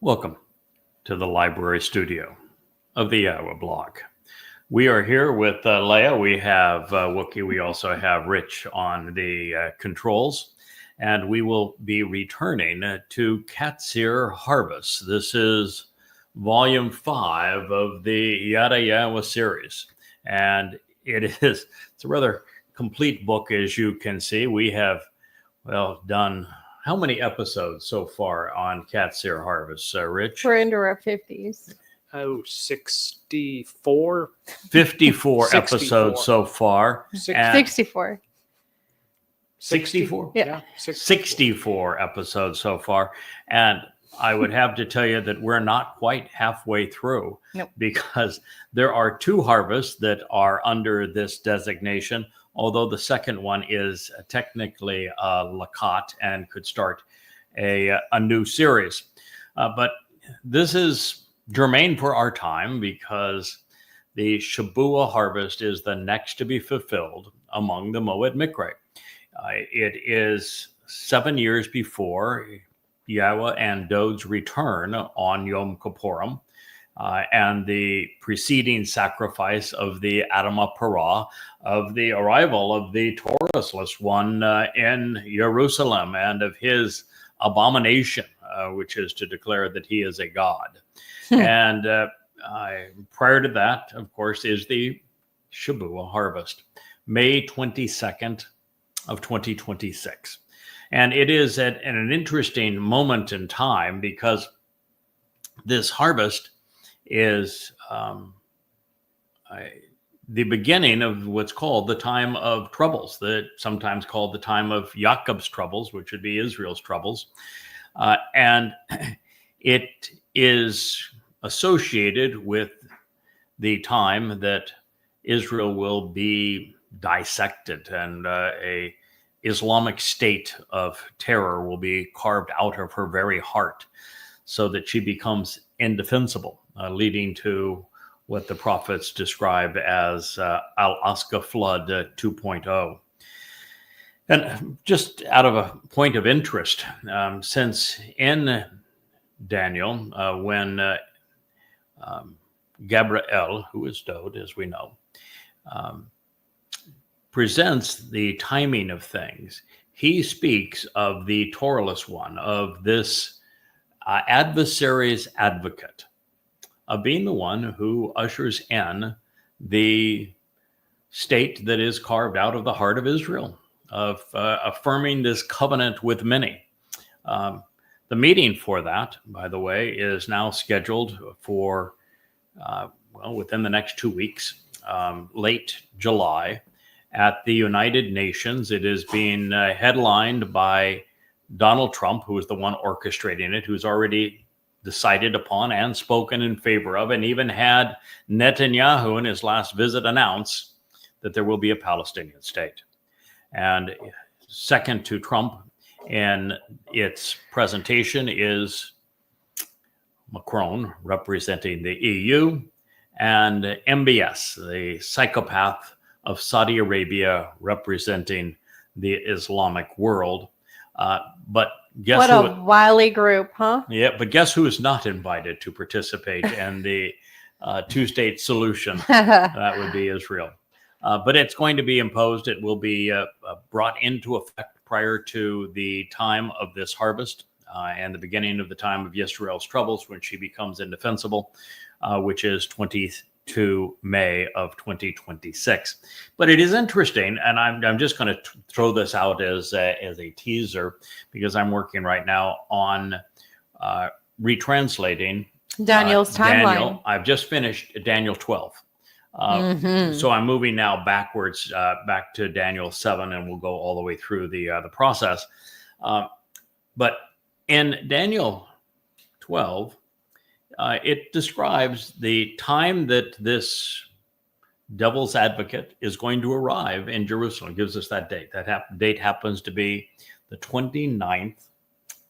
Welcome to the library studio of the Iowa blog. We are here with Leah. We have Wookie. We also have Rich on the controls. And we will be returning to Qatsyr Harvest. This is volume 5 of the Yada Yawa series. And it's a rather complete book, as you can see. We have, done how many episodes so far on Qatsyr Harvest, Rich? We're into our 50s. 64. 54 episodes so far. 64. 64? Yeah. 64 episodes so far. And I would have to tell you that we're not quite halfway through. Nope. Because there are 2 harvests that are under this designation, although the second one is technically Lakat and could start a new series. But this is germane for our time because the Shabua harvest is the next to be fulfilled among the Moed Mikre. It is 7 years before Yahweh and Dod's return on Yom Kippurim, and the preceding sacrifice of the Adamah Parah, of the arrival of the Taurusless one in Jerusalem, and of his abomination, which is to declare that he is a god. And prior to that, of course, is the Shabua harvest, May 22nd of 2026. And it is at an interesting moment in time because this harvest is the beginning of what's called the time of troubles, sometimes called the time of Jacob's troubles, which would be Israel's troubles. And it is associated with the time that Israel will be dissected and a Islamic state of terror will be carved out of her very heart so that she becomes indefensible, leading to what the prophets describe as Al-Aqsa flood 2.0. And just out of a point of interest, since in Daniel, when Gabriel, who is Dod, as we know, presents the timing of things, he speaks of the Toraless one, of this adversary's advocate, of being the one who ushers in the state that is carved out of the heart of Israel, of affirming this covenant with many. The meeting for that, by the way, is now scheduled for, within the next 2 weeks, late July, at the United Nations. It is being headlined by Donald Trump, who is the one orchestrating it, who's already decided upon and spoken in favor of, and even had Netanyahu in his last visit announce that there will be a Palestinian state. And second to Trump in its presentation is Macron, representing the EU, and MBS, the psychopath of Saudi Arabia, representing the Islamic world. But guess what a wily group, huh? Yeah, but guess who is not invited to participate in the two-state solution? That would be Israel. But it's going to be imposed. It will be brought into effect prior to the time of this harvest and the beginning of the time of Yisrael's troubles, when she becomes indefensible, which is 22 May of 2026. But it is interesting, and I'm just going to throw this out as a teaser, because I'm working right now on retranslating Daniel's timeline. Daniel. I've just finished Daniel 12. So I'm moving now backwards, back to Daniel 7, and we'll go all the way through the process. But in Daniel 12, it describes the time that this devil's advocate is going to arrive in Jerusalem. It gives us that date. That date happens to be the 29th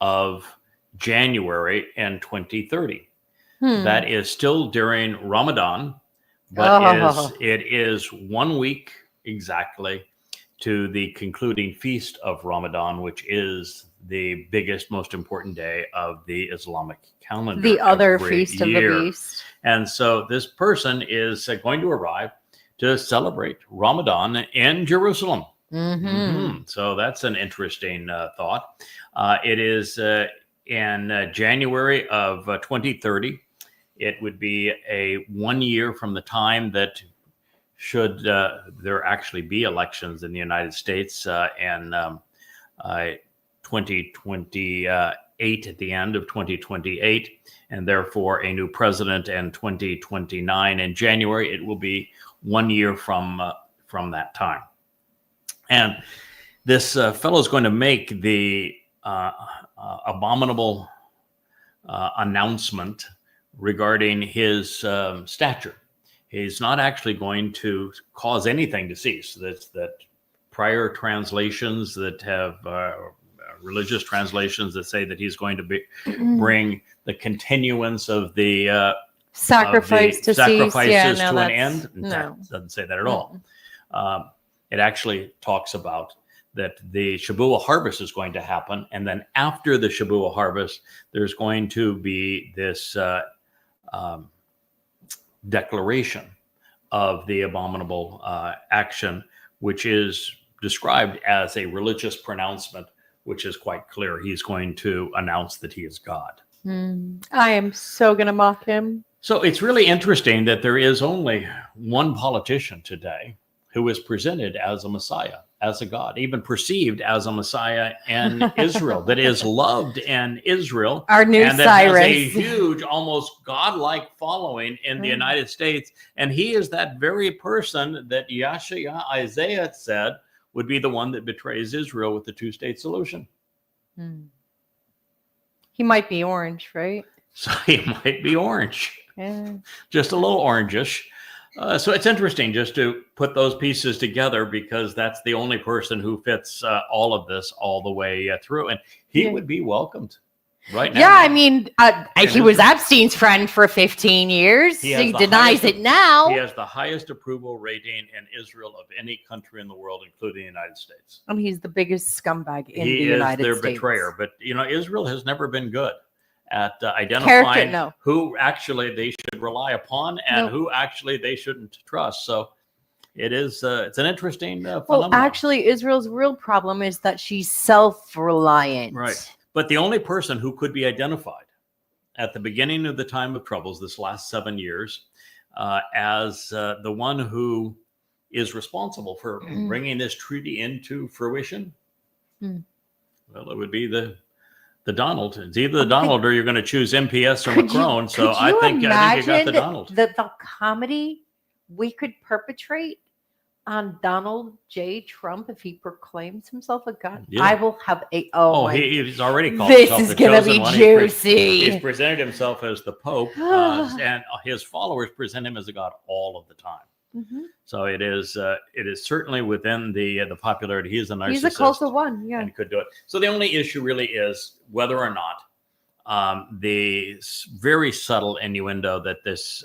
of January in 2030. That is still during Ramadan, but it is 1 week exactly to the concluding feast of Ramadan, which is the biggest, most important day of the Islamic calendar. The other every feast of year. the beast. And so this person is going to arrive to celebrate Ramadan in Jerusalem. So that's an interesting thought. It is in January of 2030. It would be a 1 year from the time that should there actually be elections in the United States in 2028 at the end of 2028, and therefore a new president in 2029 in January. It will be 1 year from that time. And this fellow is going to make the abominable announcement regarding his stature. He's not actually going to cause anything to cease. That prior translations that have religious translations that say that he's going to bring the continuance of the sacrifices to an end. No, it doesn't say that at all. It actually talks about that the Shabuah harvest is going to happen, and then after the Shabuah harvest, there's going to be this declaration of the abominable action, which is described as a religious pronouncement, which is quite clear. He's going to announce that he is God. I am so going to mock him. So it's really interesting that there is only one politician today who is presented as a Messiah, as a God, even perceived as a Messiah in Israel, that is loved in Israel. Our new and that Cyrus. has a huge, almost godlike following in the United States. And he is that very person that Isaiah said would be the one that betrays Israel with the two-state solution. He might be orange, right? So he might be orange. Yeah. Just a little orangish. So it's interesting just to put those pieces together, because that's the only person who fits all of this all the way through. And he would be welcomed right now. Yeah, I mean, he was Epstein's friend for 15 years. He denies it now. He has the highest approval rating in Israel of any country in the world, including the United States. And he's the biggest scumbag in the United States. He is their betrayer. But, Israel has never been good at identifying who actually they should rely upon and who actually they shouldn't trust. So it's an interesting phenomenon. Well, actually, Israel's real problem is that she's self-reliant. Right. But the only person who could be identified at the beginning of the time of troubles, this last 7 years, as the one who is responsible for bringing this treaty into fruition, well, it would be the Donald. It's either the Donald or you're going to choose MPS or Macron. So I think you got the Donald. The comedy we could perpetrate on Donald J. Trump if he proclaims himself a god. Yeah. I will have he's already called this himself is going to be juicy. He's presented himself as the Pope, and his followers present him as a god all of the time. So it is certainly within the popularity. He's a narcissist. He's a cultural one, yeah, and could do it. So the only issue really is whether or not the very subtle innuendo that this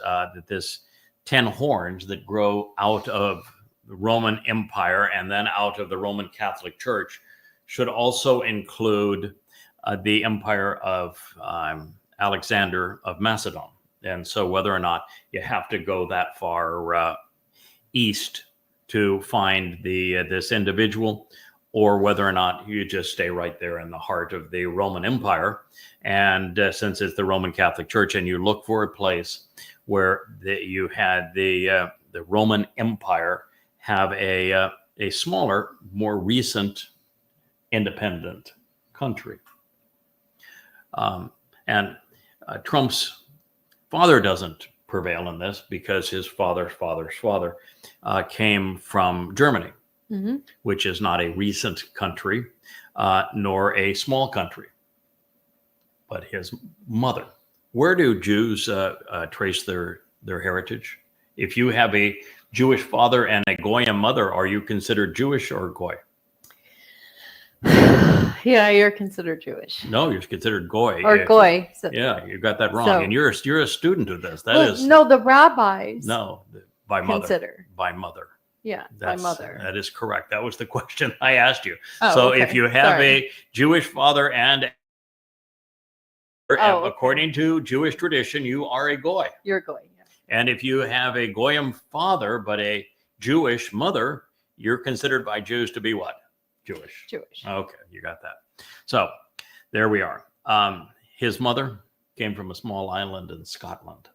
10 horns that grow out of the Roman Empire and then out of the Roman Catholic Church should also include the empire of Alexander of Macedon. And so whether or not you have to go that far east to find this individual, or whether or not you just stay right there in the heart of the Roman Empire. And since it's the Roman Catholic Church, and you look for a place where you had the Roman Empire have a smaller, more recent independent country. And Trump's father doesn't prevail in this because his father's father's father came from Germany, which is not a recent country, nor a small country, but his mother. Where do Jews trace their heritage? If you have a Jewish father and a Goyim mother, are you considered Jewish or Goy? Yeah, you're considered Jewish. No, you're considered Goy. Or Goy. So, yeah, you got that wrong. And you're a student of this. No, the rabbis. No, by mother. By mother. Yeah, my mother. That is correct. That was the question I asked you. Oh, so okay. if you have Sorry. a Jewish father and okay. according to Jewish tradition, you are a goy. You're a goy. Yeah. And if you have a goyim father but a Jewish mother, you're considered by Jews to be what? Jewish. Jewish. Okay, you got that. So there we are. His mother came from a small island in Scotland.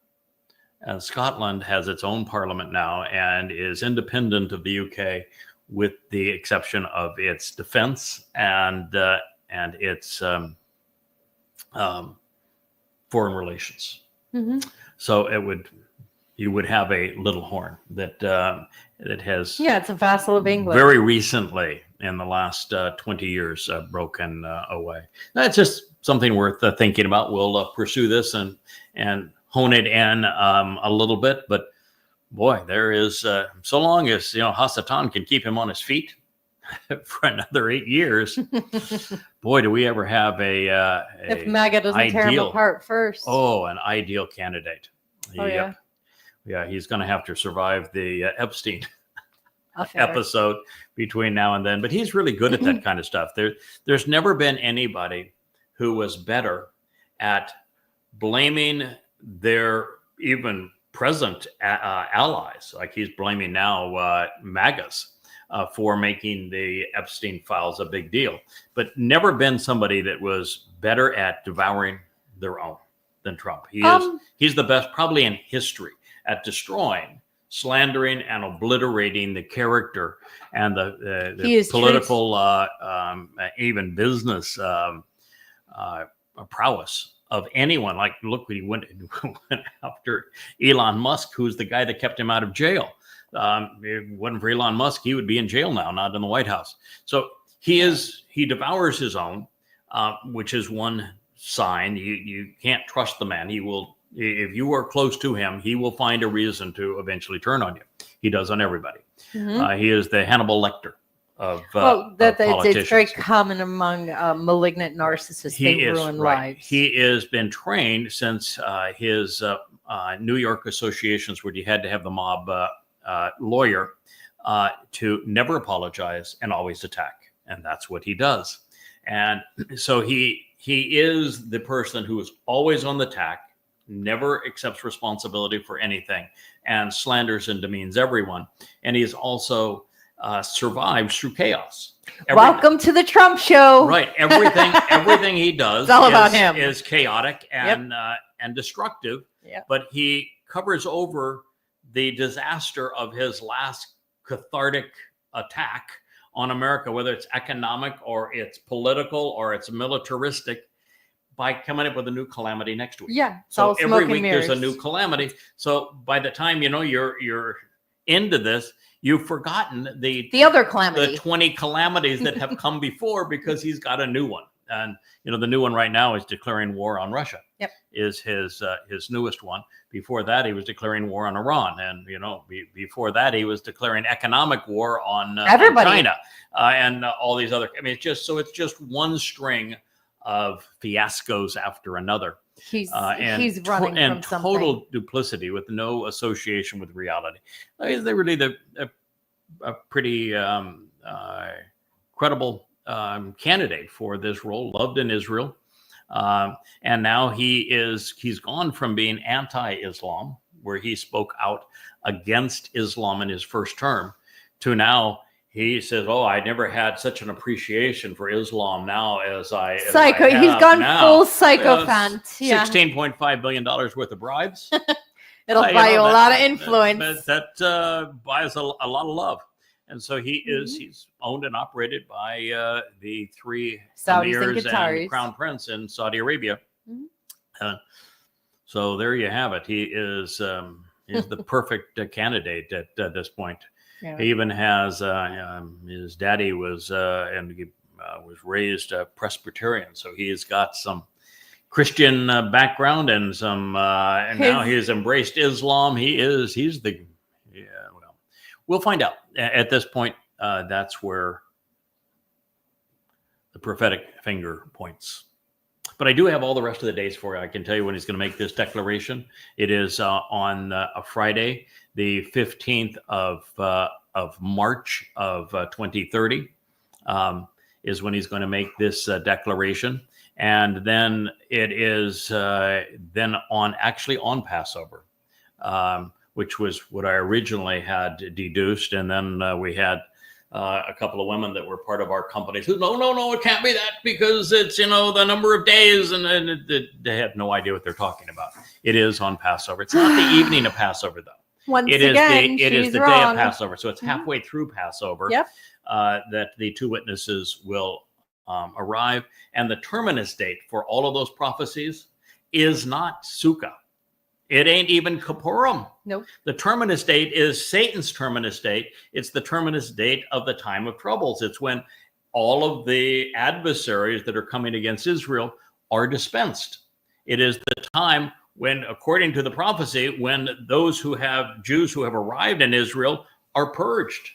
And Scotland has its own parliament now and is independent of the UK, with the exception of its defense and its foreign relations. Mm-hmm. So you would have a little horn that has it's a vassal of England. Very recently, in the last 20 years, broken away. That's just something worth thinking about. We'll pursue this and hone it in a little bit, but boy, there is so long as Hasatan can keep him on his feet for another 8 years. Boy, do we ever have if MAGA doesn't tear him apart first. Oh, an ideal candidate. Oh, yep. Yeah, he's going to have to survive the Epstein episode between now and then. But he's really good at that kind of stuff. There's never been anybody who was better at blaming their even present allies, like he's blaming now MAGAs for making the Epstein files a big deal, but never been somebody that was better at devouring their own than Trump. He's the best probably in history at destroying, slandering, and obliterating the character and the political, even business prowess of anyone. Like, look, he went after Elon Musk, who's the guy that kept him out of jail. If it wasn't for Elon Musk, he would be in jail now, not in the White House. So he devours his own, which is one sign. You can't trust the man. He will, if you are close to him, he will find a reason to eventually turn on you. He does on everybody. Mm-hmm. He is the Hannibal Lecter of politicians. It's very common among malignant narcissists. They ruin lives. He has been trained since his New York associations, where you had to have the mob lawyer to never apologize and always attack, and that's what he does. And so he is the person who is always on the attack, never accepts responsibility for anything, and slanders and demeans everyone. And he is also survives through chaos. Welcome to the Trump show. Right. Everything he does about him. Is chaotic and destructive. Yep. But he covers over the disaster of his last cathartic attack on America, whether it's economic or it's political or it's militaristic, by coming up with a new calamity next week. Yeah. So every week there's a new calamity. So by the time you're into this, you've forgotten the other calamity, the 20 calamities that have come before, because he's got a new one. And the new one right now is declaring war on Russia. Yep. Is his newest one. Before that, he was declaring war on Iran, and before that, he was declaring economic war on China and all these other. I mean, it's just one string of fiascos after another. He's running from something. Total duplicity with no association with reality. They're really a pretty credible candidate for this role, loved in Israel. And now he's gone from being anti-Islam, where he spoke out against Islam in his first term, to now he says, "Oh, I never had such an appreciation for Islam now as I." He's gone full sycophant. $16.5 billion worth of bribes. It'll buy you a lot of influence. That buys a lot of love. And so he's owned and operated by the three emirs and crown prince in Saudi Arabia. Mm-hmm. So there you have it. He is the perfect candidate at this point. Yeah. He even has his daddy was raised Presbyterian, so he's got some Christian background and some and now he's embraced Islam. He's the we'll find out. At this point, that's where the prophetic finger points. But I do have all the rest of the dates for you. I can tell you when he's going to make this declaration. It is on a Friday, the 15th of March of 2030 is when he's going to make this declaration. And then it is then on Passover, which was what I originally had deduced. And then we had a couple of women that were part of our company who, no, it can't be that because it's, the number of days. And they had no idea what they're talking about. It is on Passover. It's not the evening of Passover, though. It is the day of Passover. So it's halfway through Passover Yep. That the two witnesses will arrive. And the terminus date for all of those prophecies is not Sukkah. It ain't even Kippurim. Nope. The terminus date is Satan's terminus date. It's the terminus date of the time of troubles. It's when all of the adversaries that are coming against Israel are dispensed. It is the time when, according to the prophecy, when those Jews who have arrived in Israel are purged.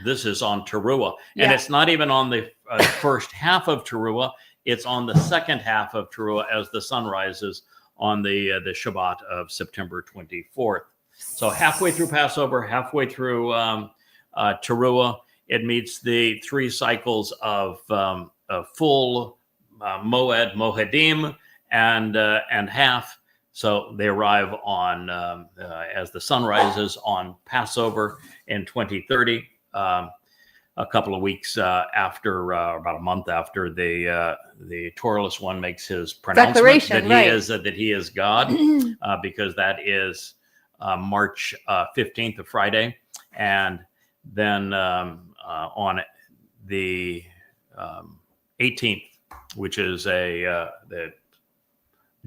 This is on Teruah. And it's not even on the first half of Teruah. It's on the second half of Teruah as the sun rises on the Shabbat of September 24th. So halfway through Passover, halfway through Teruah, it meets the 3 cycles of full Moedim and half. So they arrive on as the sun rises on Passover in 2030. A couple of weeks after, about a month after the Toralist one makes his pronouncement that he is God, because that is March 15th, a Friday, and then on the 18th, which is the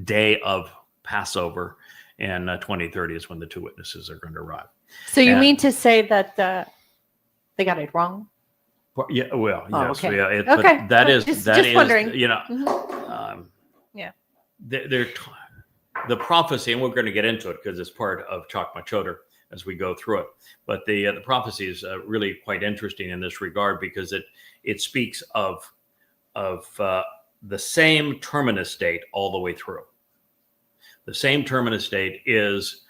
day of Passover in 2030, is when the two witnesses are going to arrive. So you mean to say that they got it wrong? Yeah, well, yes, okay. Yeah, okay. But that is just is wondering. The prophecy, and we're going to get into it because it's part of Chakma Chodar as we go through it. But the prophecy is really quite interesting in this regard because it speaks of the same terminus date all the way through. The same terminus date is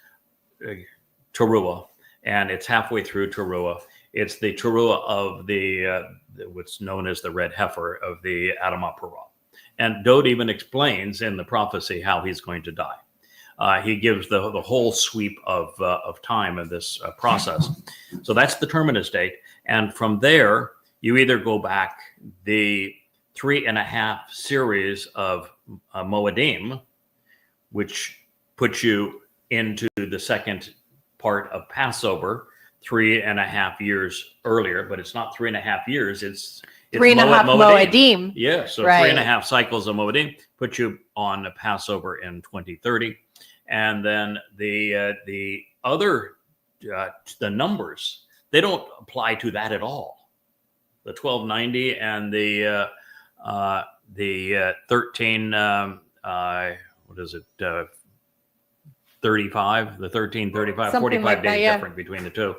Teruah, and it's halfway through Teruah. It's the Teruah of the what's known as the red heifer of the Adamah Parah. And Dode even explains in the prophecy how he's going to die. He gives the whole sweep of time in this process. So that's the terminus date. And from there, you either go back the 3.5 series of Moedim, which puts you into the second part of Passover, 3.5 years earlier, but it's not 3.5 years. It's 3.5 Moedim. Yeah, so 3.5 cycles of Moedim put you on Passover in 2030, and then the other the numbers, they don't apply to that at all. The 1290 and the 13 what is it? 35, the 1335, Something 45 like days that, different between the two.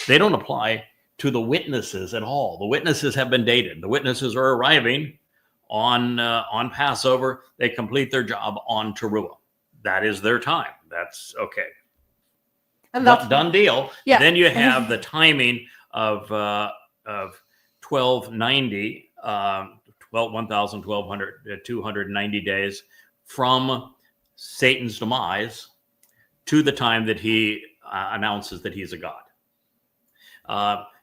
They don't apply to the witnesses at all. The witnesses have been dated. The witnesses are arriving on Passover. They complete their job on Teruah. That is their time. That's okay. And that's done deal. Yeah. Then you have the timing of 1290, 290 days from Satan's demise to the time that he announces that he's a god.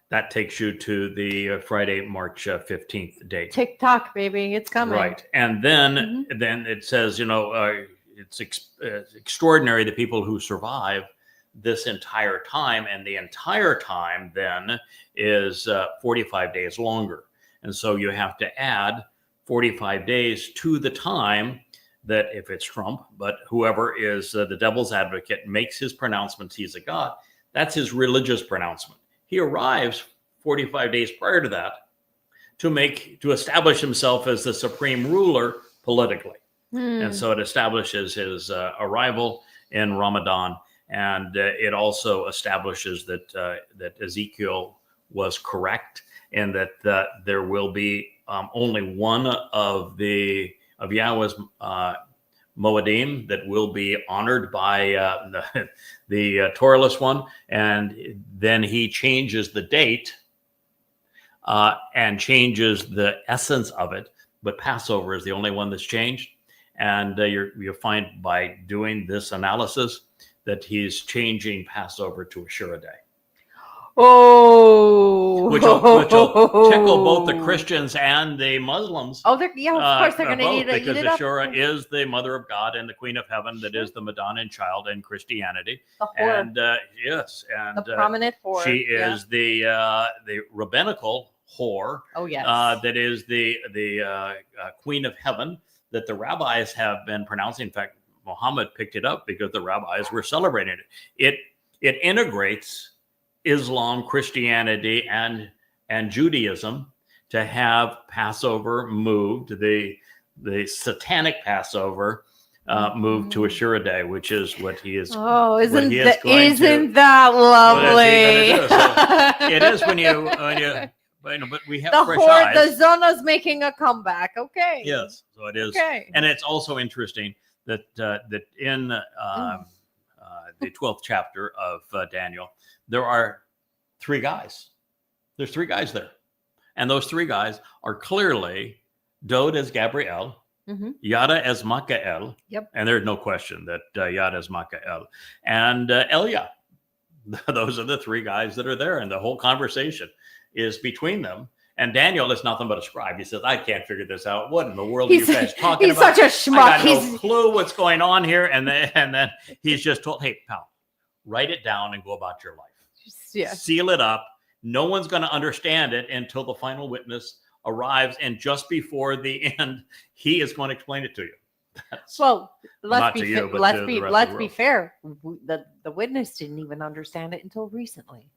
That takes you to the Friday, March 15th date. TikTok, baby, it's coming. Right. And then it says, it's extraordinary the people who survive this entire time. And the entire time then is 45 days longer. And so you have to add 45 days to the time that, if it's Trump, but whoever is the devil's advocate makes his pronouncements, he's a god. That's his religious pronouncement. He arrives 45 days prior to that to establish himself as the supreme ruler politically. And so it establishes his arrival in Ramadan. And it also establishes that Ezekiel was correct, and that there will be only one of Yahweh's Moedim that will be honored by the Torahless one. And then he changes the date and changes the essence of it. But Passover is the only one that's changed. And you'll find by doing this analysis that he's changing Passover to Ashura Day. Oh, which will tickle both the Christians and the Muslims. Oh, of course they're going to eat because it Ashura up. is the mother of God and the Queen of Heaven. That is the Madonna child in Christianity. The whore. And yes, and the prominent whore. She is the rabbinical whore. Oh yes. That is the Queen of Heaven that the rabbis have been pronouncing. In fact, Muhammad picked it up because the rabbis were celebrating it. It integrates Islam, Christianity, and Judaism to have Passover moved, the satanic Passover moved to Ashura Day, which is what he is. Oh, isn't that lovely? So it is when you but we have the fresh whore, eyes. the Zona's making a comeback. Okay. Yes, so it is. Okay. And it's also interesting that in the 12th chapter of Daniel, there are 3 guys. There's 3 guys there. And those 3 guys are clearly Dod as Gabriel, Yada as Michael. Yep. And there's no question that Yada is Michael. And Elia. Those are the 3 guys that are there. And the whole conversation is between them. And Daniel is nothing but a scribe. He says, I can't figure this out. What in the world are you guys talking about? He's such a schmuck. I got no clue what's going on here. And then he's just told, hey, pal, write it down and go about your life. Yeah. Seal it up. No one's going to understand it until the final witness arrives. And just before the end, he is going to explain it to you. Let's be fair. The witness didn't even understand it until recently.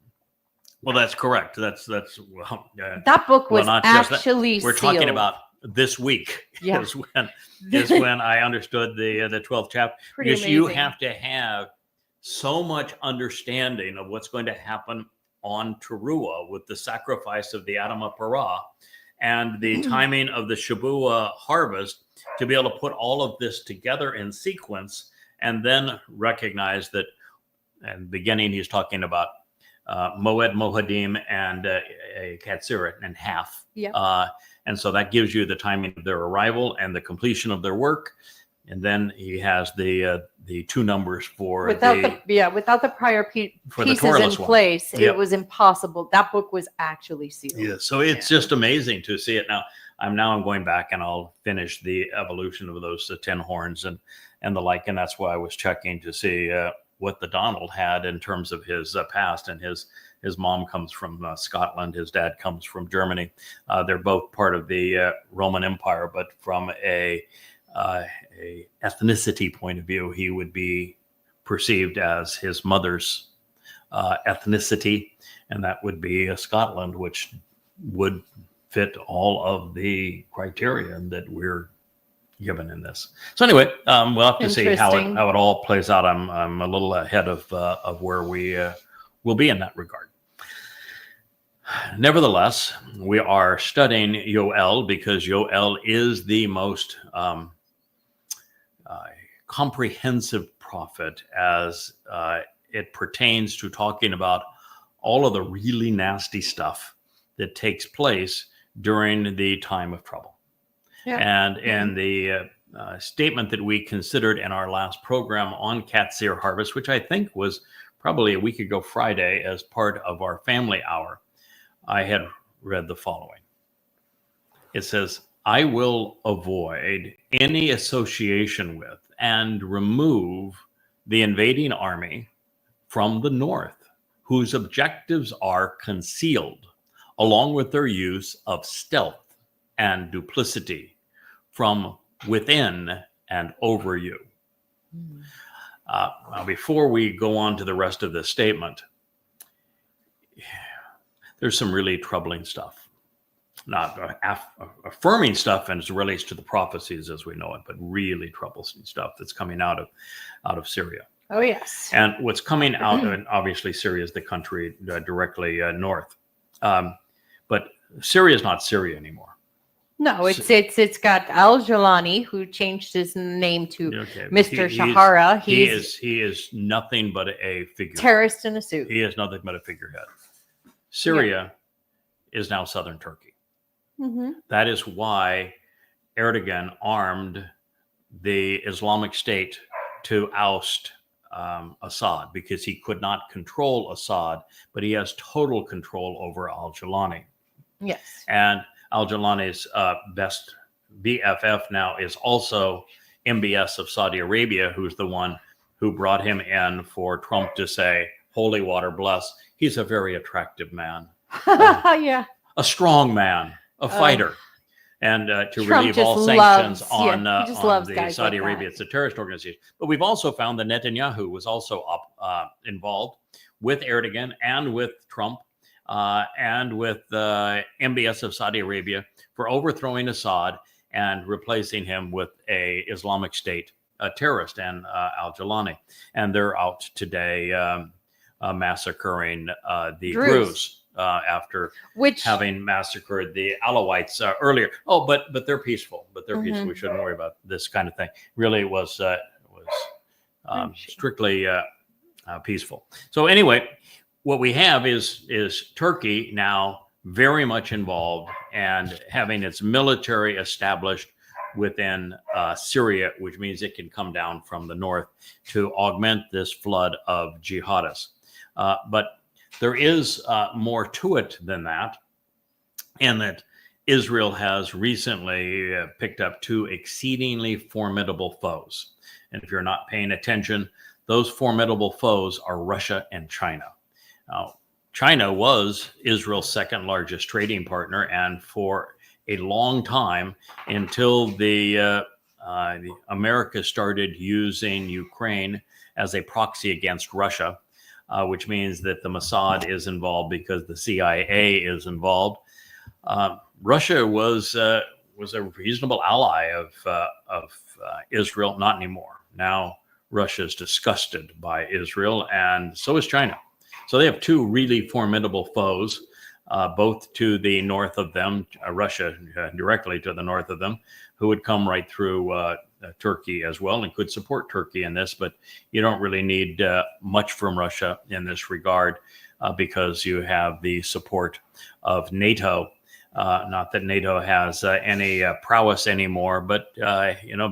Well, that's correct. That's that book was actually we're sealed. talking about this week. Yeah. is when I understood the 12th chapter. Because amazing. You have to have so much understanding of what's going to happen on Teruah with the sacrifice of the Adamah Parah and the timing of the Shabua harvest to be able to put all of this together in sequence and then recognize that. And beginning, he's talking about Moed, Mohadim, and Qatsyr and half. Yeah. And so that gives you the timing of their arrival and the completion of their work. And then he has the 2 numbers for without the prior pieces in place, it was impossible. That book was actually sealed. Yeah, so it's just amazing to see it now. I'm going back and I'll finish the evolution of those 10 horns and the like, and that's why I was checking to see what the Donald had in terms of his past. And his mom comes from Scotland, his dad comes from Germany. They're both part of the Roman Empire, but from a ethnicity point of view, he would be perceived as his mother's ethnicity, and that would be Scotland, which would fit all of the criteria that we're given in this. So anyway, we'll have to see how it all plays out. I'm a little ahead of where we will be in that regard. Nevertheless, we are studying Yoel because Yoel is the most comprehensive prophet as it pertains to talking about all of the really nasty stuff that takes place during the time of trouble. Yeah. And in the statement that we considered in our last program on Qatsyr harvest, which I think was probably a week ago Friday as part of our family hour, I had read the following. It says, I will avoid any association with and remove the invading army from the north, whose objectives are concealed, along with their use of stealth and duplicity from within and over you. Now, before we go on to the rest of this statement, there's some really troubling stuff. Not affirming stuff as it relates to the prophecies as we know it, but really troublesome stuff that's coming out of Syria. Oh, yes. And what's coming out, and obviously Syria is the country directly north. But Syria is not Syria anymore. No, it's got Al-Jilani, who changed his name to Okay, Mr. Shahara. He is nothing but a figurehead. Terrorist in a suit. He is nothing but a figurehead. Syria is now southern Turkey. Mm-hmm. That is why Erdogan armed the Islamic State to oust Assad, because he could not control Assad, but he has total control over Al-Jilani. Yes. And Al-Jilani's best BFF now is also MBS of Saudi Arabia, who's the one who brought him in for Trump to say, holy water bless. He's a very attractive man. Yeah. A strong man, a fighter. And to Trump relieve all sanctions on the Saudi Arabia. It's a terrorist organization. But we've also found that Netanyahu was also involved with Erdogan and with Trump and with the MBS of Saudi Arabia for overthrowing Assad and replacing him with a Islamic State terrorist and Al-Jilani. And they're out today massacring the Druze. After having massacred the Alawites earlier. Oh, but they're peaceful. But they're peaceful. We shouldn't worry about this kind of thing. Really, it was strictly peaceful. So anyway, what we have is Turkey now very much involved and having its military established within Syria, which means it can come down from the north to augment this flood of jihadists. But there is more to it than that, in that Israel has recently picked up two exceedingly formidable foes. And if you're not paying attention, those formidable foes are Russia and China. Now, China was Israel's second largest trading partner, and for a long time, until the America started using Ukraine as a proxy against Russia, which means that the Mossad is involved because the CIA is involved. Russia was a reasonable ally of Israel. Not anymore. Now Russia is disgusted by Israel, and so is China. So they have two really formidable foes, both to the north of them, Russia directly to the north of them, who would come right through Turkey as well and could support Turkey in this, but you don't really need much from Russia in this regard because you have the support of NATO. Not that NATO has any prowess anymore, but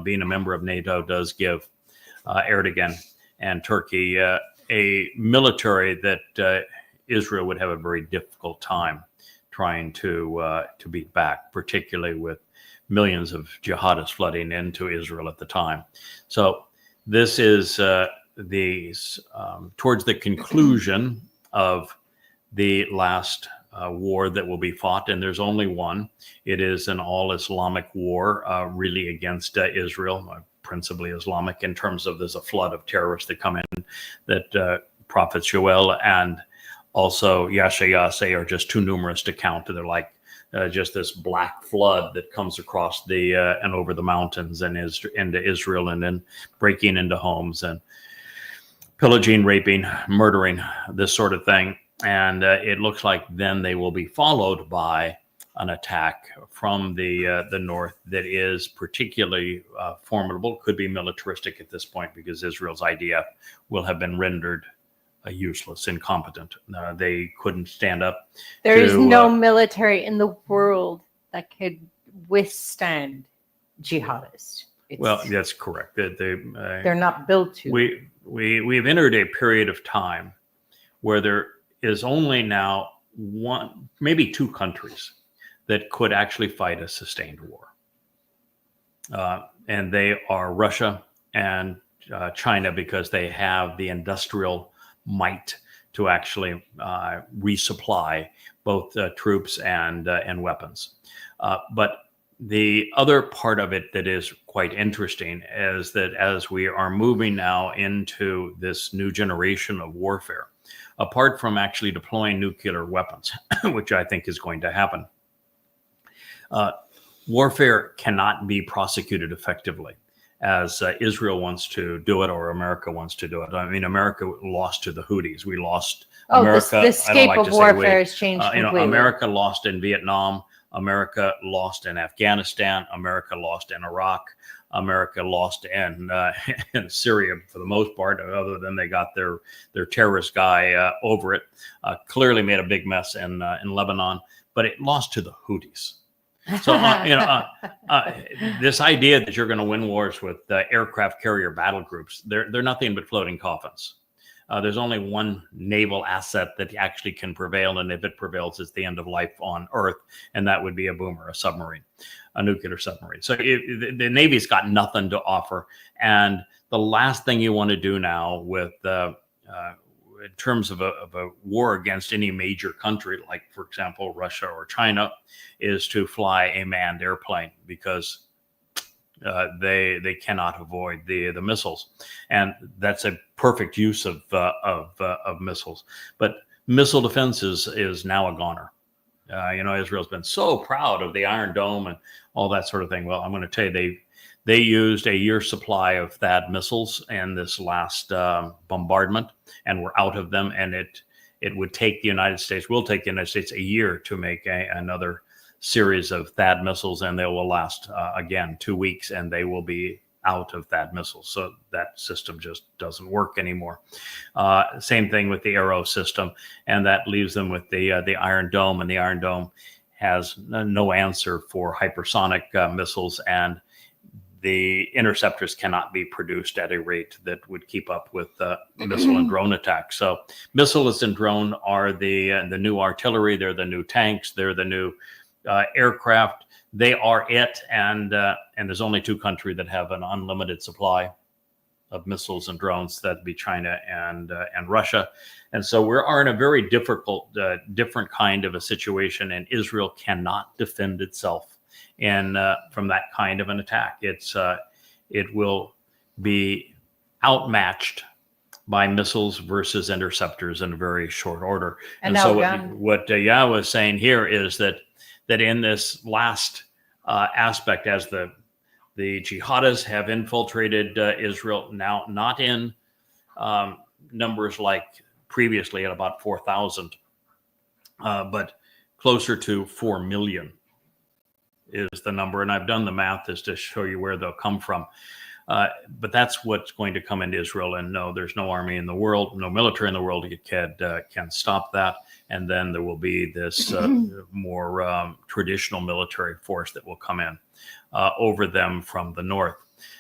being a member of NATO does give Erdogan and Turkey a military that Israel would have a very difficult time trying to beat back, particularly with millions of jihadists flooding into Israel at the time. So this is towards the conclusion of the last war that will be fought, and there's only one. It is an all-Islamic war, really against Israel, principally Islamic, in terms of there's a flood of terrorists that come in, that Prophet Joel and also Yasha are just too numerous to count. They're like just this black flood that comes across and over the mountains and into Israel, and then breaking into homes and pillaging, raping, murdering, this sort of thing. And it looks like then they will be followed by an attack from the north that is particularly formidable, could be militaristic at this point, because Israel's IDF will have been rendered useless, incompetent. They couldn't stand up. There is no military in the world that could withstand jihadists. Well, that's correct. They're not built to. We've entered a period of time where there is only now one, maybe two countries that could actually fight a sustained war. And they are Russia and China, because they have the industrial might to actually resupply both troops and weapons. But the other part of it that is quite interesting is that as we are moving now into this new generation of warfare, apart from actually deploying nuclear weapons, which I think is going to happen, warfare cannot be prosecuted effectively as Israel wants to do it or America wants to do it. I mean, America lost to the Houthis. We lost America. The scape of warfare has changed completely. America lost in Vietnam. America lost in Afghanistan. America lost in Iraq. America lost in Syria for the most part, other than they got their terrorist guy over it. Clearly made a big mess in Lebanon, but it lost to the Houthis. So this idea that you're going to win wars with aircraft carrier battle groups, they're nothing but floating coffins. There's only one naval asset that actually can prevail, and if it prevails, it's the end of life on Earth, and that would be a boomer, a submarine, a nuclear submarine. So the Navy's got nothing to offer, and the last thing you want to do now with in terms of a war against any major country, like, for example, Russia or China, is to fly a manned airplane, because they cannot avoid the missiles, and that's a perfect use of missiles. But missile defense is now a goner. Israel's been so proud of the Iron Dome and all that sort of thing. Well, I'm going to tell you, they used a year's supply of THAAD missiles in this last bombardment, and we're out of them. And it will take the United States a year to make another series of THAAD missiles, and they will last again 2 weeks, and they will be out of THAAD missiles. So that system just doesn't work anymore. Same thing with the Arrow system, and that leaves them with the Iron Dome, and the Iron Dome has no answer for hypersonic missiles, and the interceptors cannot be produced at a rate that would keep up with missile and drone attacks. So missiles and drone are the new artillery. They're the new tanks. They're the new aircraft. They are it, and there's only two countries that have an unlimited supply of missiles and drones. That'd be China and Russia. And so we are in a very difficult, different kind of a situation, and Israel cannot defend itself from that kind of an attack. It will be outmatched by missiles versus interceptors in a very short order. And so what Yah was saying here is that in this last aspect, as the jihadists have infiltrated Israel, now not in numbers like previously at about 4,000, but closer to 4 million is the number. And I've done the math just to show you where they'll come from. But that's what's going to come into Israel. And no, there's no army in the world, no military in the world can stop that. And then there will be this more traditional military force that will come in over them from the north.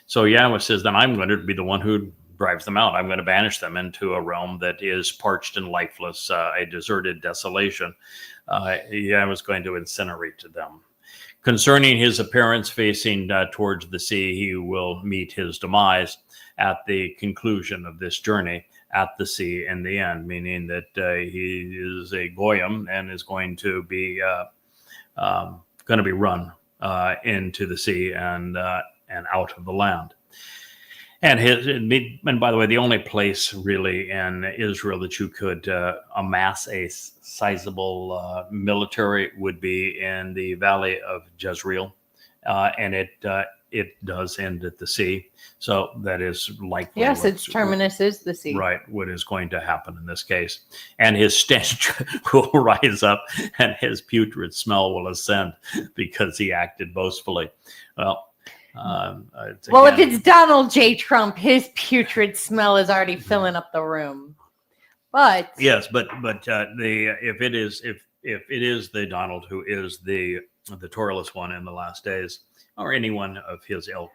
So Yahweh says, then I'm going to be the one who drives them out. I'm going to banish them into a realm that is parched and lifeless, a deserted desolation. Yahweh is going to incinerate them. Concerning his appearance facing towards the sea, he will meet his demise at the conclusion of this journey at the sea in the end, meaning that he is a goyim and is going to be run into the sea and out of the land. And by the way, the only place really in Israel that you could amass a sizable military would be in the valley of Jezreel, and it does end at the sea. So that is likely. Yes, its terminus is the sea. Right, what is going to happen in this case. And his stench will rise up, and his putrid smell will ascend because he acted boastfully. Well, if it's Donald J. Trump, his putrid smell is already filling up the room. But yes, but if it is the Donald who is the Toralist one in the last days, or anyone of his ilk,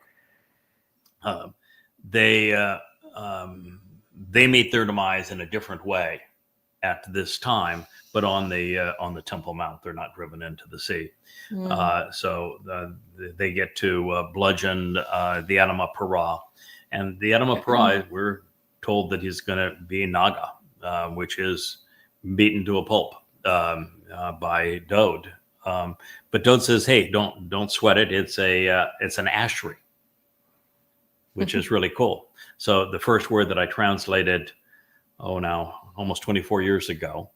they meet their demise in a different way at this time, but on the Temple Mount, they're not driven into the sea. So they get to bludgeon the Adama Parah, and the Adama Parah, we're told that he's going to be Naga, which is beaten to a pulp by Dode. But Dode says, "Hey, don't sweat it. It's an ashray," which is really cool. So the first word that I translated, now almost 24 years ago.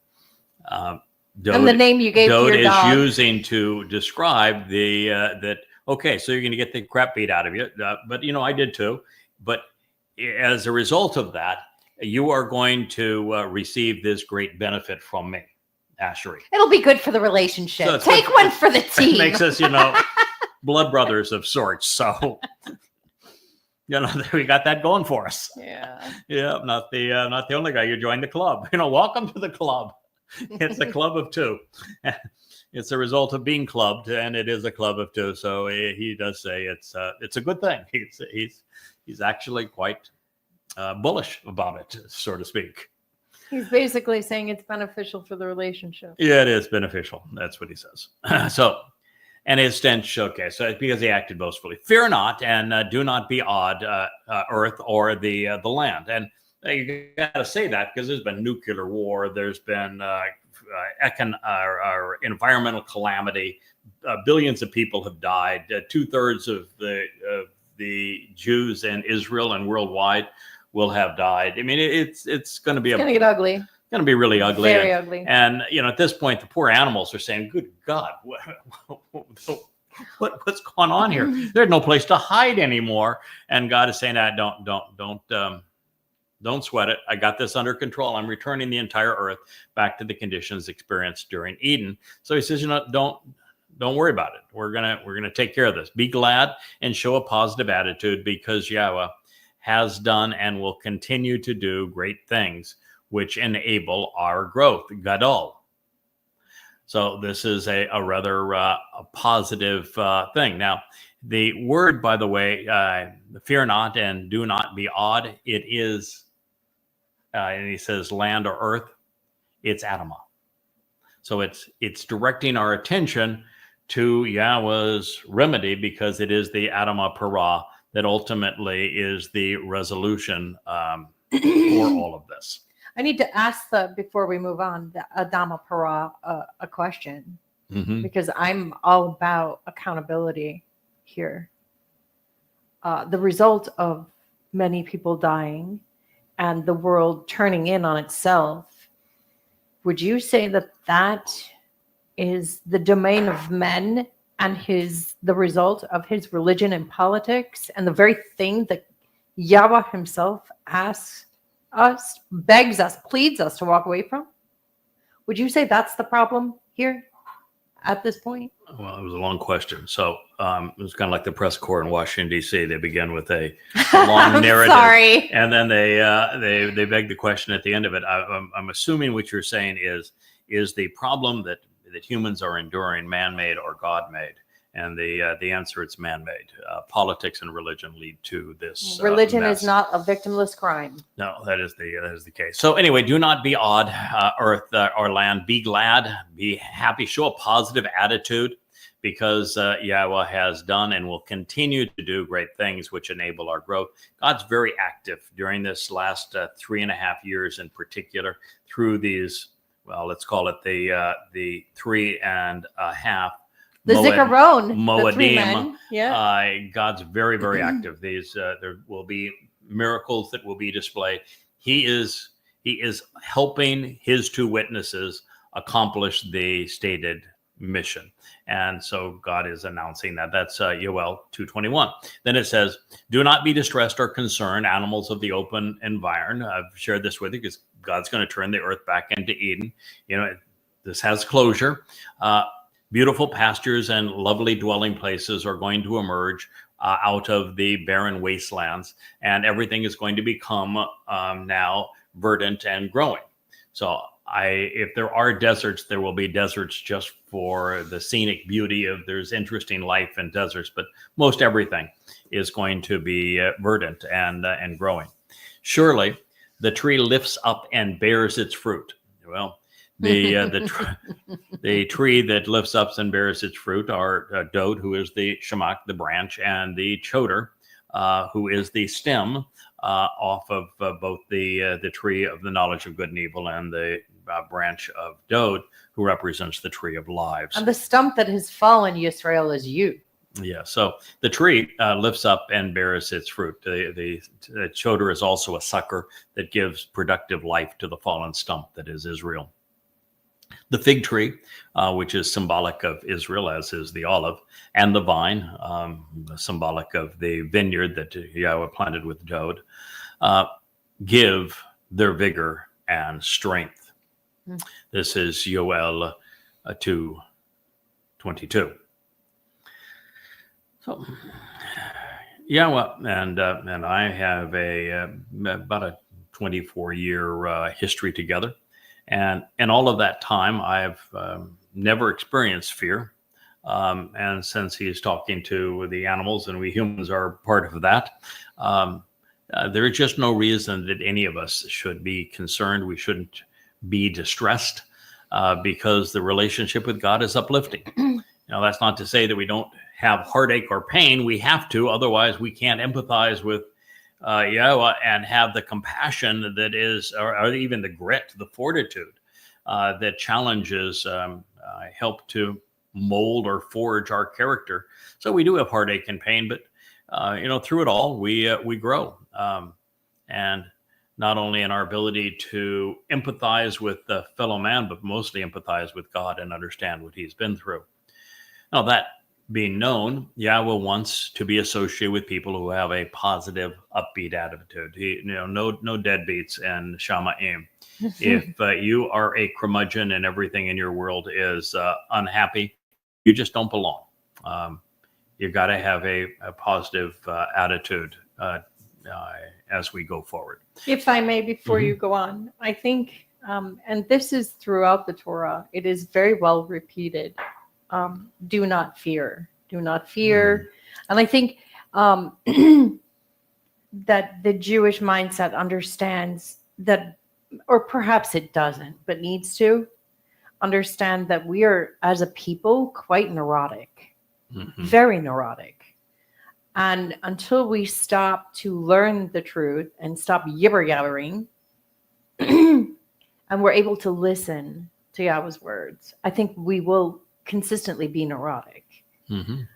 Dode, and the name you gave Dode to your dog is using to describe the that. Okay, so you're going to get the crap beat out of you, but I did too. But as a result of that, you are going to receive this great benefit from me Ashery. It'll be good for the relationship. So Take one for the team. It makes us, blood brothers of sorts. So, we got that going for us. Yeah. Yeah, not the only guy. You joined the club. Welcome to the club. It's a club of two. It's a result of being clubbed, and it is a club of two. So he does say it's a good thing. He's actually quite bullish about it, so to speak. He's basically saying it's beneficial for the relationship. Yeah, it is beneficial. That's what he says. So, and his stench, okay, so it's because he acted boastfully. Fear not, and do not be awed, earth or the land. And you got to say that because there's been nuclear war, there's been environmental calamity. Billions of people have died. 2/3 of the Jews in Israel and worldwide will have died. I mean, it's going to be going to get ugly. Going to be really ugly. Very ugly. And at this point, the poor animals are saying, "Good God, what's going on here? There's no place to hide anymore." And God is saying, "Don't sweat it. I got this under control. I'm returning the entire earth back to the conditions experienced during Eden." So he says, don't worry about it. We're gonna take care of this. Be glad and show a positive attitude, because Yahweh has done and will continue to do great things which enable our growth. Gadol. So this is a rather a positive thing. Now, the word, by the way, fear not and do not be awed. It is, and he says land or earth, it's Adamah. So it's directing our attention to Yahweh's remedy, because it is the Adamah Parah that ultimately is the resolution for all of this. I need to ask before we move on, the Adamah Parah a question, because I'm all about accountability here. The result of many people dying and the world turning in on itself, would you say that is the domain of men and the result of his religion and politics, and the very thing that Yahweh himself asks us, begs us, pleads us to walk away from? Would you say that's the problem here at this point? Well, it was a long question. So it was kind of like the press corps in Washington, D.C. They begin with a long narrative. Sorry. And then they beg the question at the end of it. I'm assuming what you're saying is the problem that humans are enduring man-made or God-made? And the answer, it's man-made. Politics and religion lead to this. Religion mess. is not a victimless crime. No, that is the case. So anyway, do not be awed, earth or land. Be glad, be happy, show a positive attitude, because Yahweh has done and will continue to do great things which enable our growth. God's very active during this last 3.5 years in particular, through these, well, let's call it the 3.5. The Zikaron, Moedim, the 3 men. Yeah. God's very, very active. These there will be miracles that will be displayed. He is helping his 2 witnesses accomplish the stated mission, and so God is announcing that. That's Yoel 2:21. Then it says, "Do not be distressed or concerned, animals of the open environment." I've shared this with you because God's going to turn the earth back into Eden. This has closure. Beautiful pastures and lovely dwelling places are going to emerge out of the barren wastelands, and everything is going to become now verdant and growing. So if there are deserts, there will be deserts just for the scenic beauty of, there's interesting life in deserts, but most everything is going to be verdant and growing. Surely the tree lifts up and bears its fruit. Well, the tree that lifts up and bears its fruit are Dode, who is the shamak, the branch, and the choder, who is the stem off of both the tree of the knowledge of good and evil and the branch of Dode, who represents the tree of lives. And the stump that has fallen, Yisrael, is you. Yeah, so the tree lifts up and bears its fruit. The choder is also a sucker that gives productive life to the fallen stump that is Israel. The fig tree, which is symbolic of Israel, as is the olive, and the vine, symbolic of the vineyard that Yahweh planted with Dode, give their vigor and strength. Mm. This is Yoel 2:22. So, yeah, well, and I have about a 24-year history together, and all of that time, I've never experienced fear. And since he's talking to the animals, and we humans are part of that, there is just no reason that any of us should be concerned. We shouldn't be distressed because the relationship with God is uplifting. Now, that's not to say that we don't have heartache or pain. We have to, otherwise we can't empathize with Yahweh and have the compassion that is, or even the grit, the fortitude that challenges, help to mold or forge our character. So we do have heartache and pain, but through it all, we grow, and not only in our ability to empathize with the fellow man, but mostly empathize with God and understand what He's been through. Now, that being known, Yahweh wants to be associated with people who have a positive, upbeat attitude. No deadbeats and Shamaim. If you are a curmudgeon and everything in your world is unhappy, you just don't belong. You got to have a positive attitude as we go forward. If I may, before you go on, I think, and this is throughout the Torah, it is very well repeated. Do not fear. Do not fear. And I think that the Jewish mindset understands that, or perhaps it doesn't, but needs to understand that we are, as a people, quite neurotic, very neurotic. And until we stop to learn the truth and stop yibber-yabbering, and we're able to listen to Yahweh's words, I think we will consistently be neurotic. Jews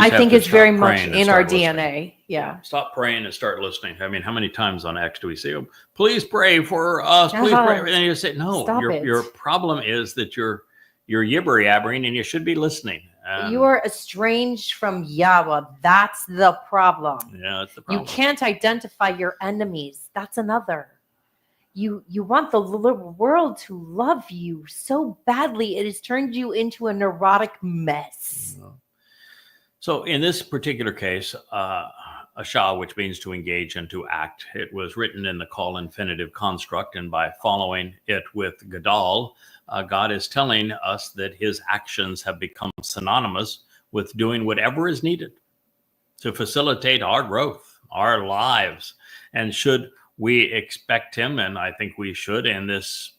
I think it's very much in our DNA. Yeah. Stop praying and start listening. I mean, how many times on X do we say, oh, please pray for us, please pray? And you say, no, your problem is that you're yibber-yabbering and you should be listening. You are estranged from Yahweh. That's the problem. Yeah, that's the problem. You can't identify your enemies. That's another. You want the world to love you so badly. It has turned you into a neurotic mess. So in this particular case, Ashah, which means to engage and to act, it was written in the call infinitive construct, and by following it with Gadal, God is telling us that His actions have become synonymous with doing whatever is needed to facilitate our growth, our lives. And should we expect Him, and I think we should in this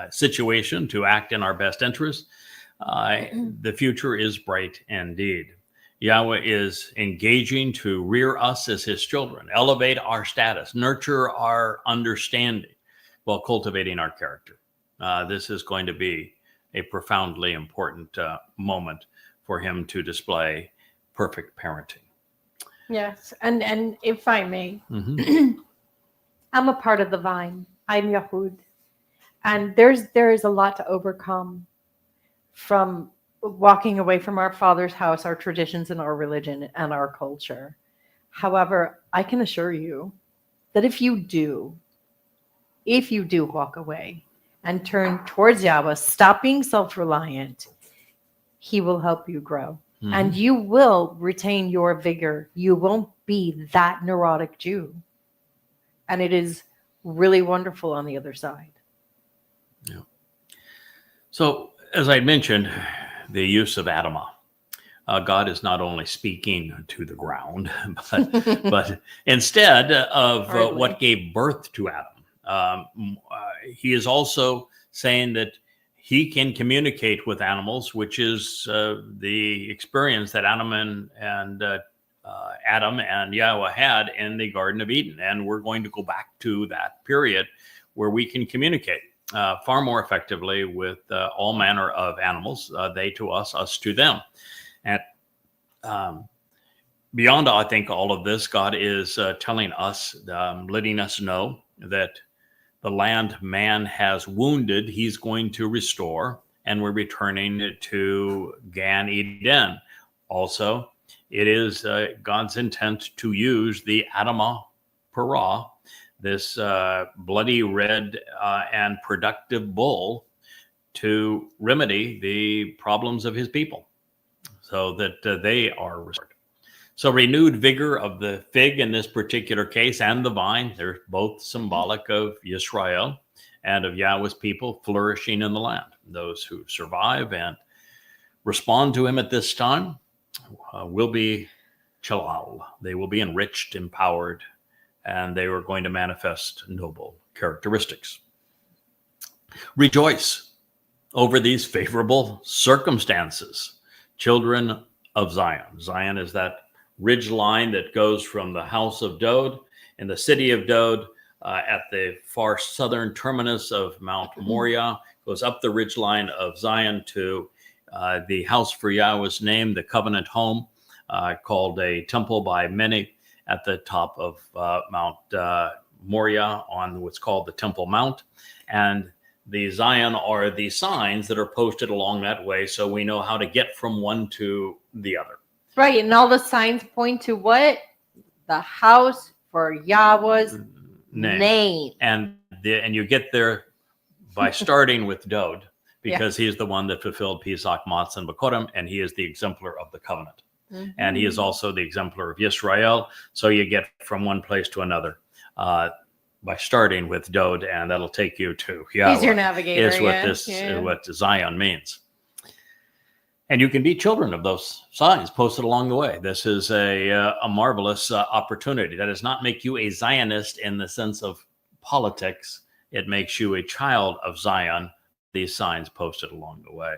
situation, to act in our best interest, the future is bright indeed. Yahweh is engaging to rear us as His children, elevate our status, nurture our understanding while cultivating our character. This is going to be a profoundly important moment for Him to display perfect parenting. Yes, and if I may, I'm a part of the vine. I'm Yahud, and there is a lot to overcome from walking away from our Father's house, our traditions, and our religion and our culture. However, I can assure you that if you do walk away and turn towards Yahweh, stop being self-reliant, He will help you grow. And you will retain your vigor. You won't be that neurotic Jew. And it is really wonderful on the other side. Yeah. So, as I mentioned, the use of Adamah. God is not only speaking to the ground, but instead of what gave birth to Adam, He is also saying that He can communicate with animals, which is the experience that Adam and Yahweh had in the Garden of Eden. And we're going to go back to that period where we can communicate far more effectively with all manner of animals, they to us, us to them. And beyond, I think, all of this, God is telling us, letting us know that the land man has wounded, He's going to restore, and we're returning to Gan Eden. Also, it is God's intent to use the Adamah Parah, this bloody red and productive bull to remedy the problems of his people so that they are restored. So renewed vigor of the fig in this particular case and the vine, they're both symbolic of Yisrael and of Yahweh's people flourishing in the land. Those who survive and respond to him at this time will be chalal. They will be enriched, empowered, and they are going to manifest noble characteristics. Rejoice over these favorable circumstances, children of Zion. Zion is that ridge line that goes from the house of Dod in the city of Dod at the far southern terminus of Mount Moriah, goes up the ridge line of Zion to the house for Yahweh's name, the covenant home, called a temple by many at the top of Mount Moriah on what's called the Temple Mount. And the Zion are the signs that are posted along that way, so we know how to get from one to the other. Right, and all the signs point to what? The house for Yahweh's name. And you get there by starting with Dod, because he is the one that fulfilled Pesach, Matzah, and Bakorim, and he is the exemplar of the covenant. Mm-hmm. And he is also the exemplar of Yisrael. So you get from one place to another by starting with Dod, and that'll take you to Yahweh. He's your navigator. Is what this what Zion means. And you can be children of those signs posted along the way. This is a marvelous opportunity. That does not make you a Zionist in the sense of politics. It makes you a child of Zion, these signs posted along the way.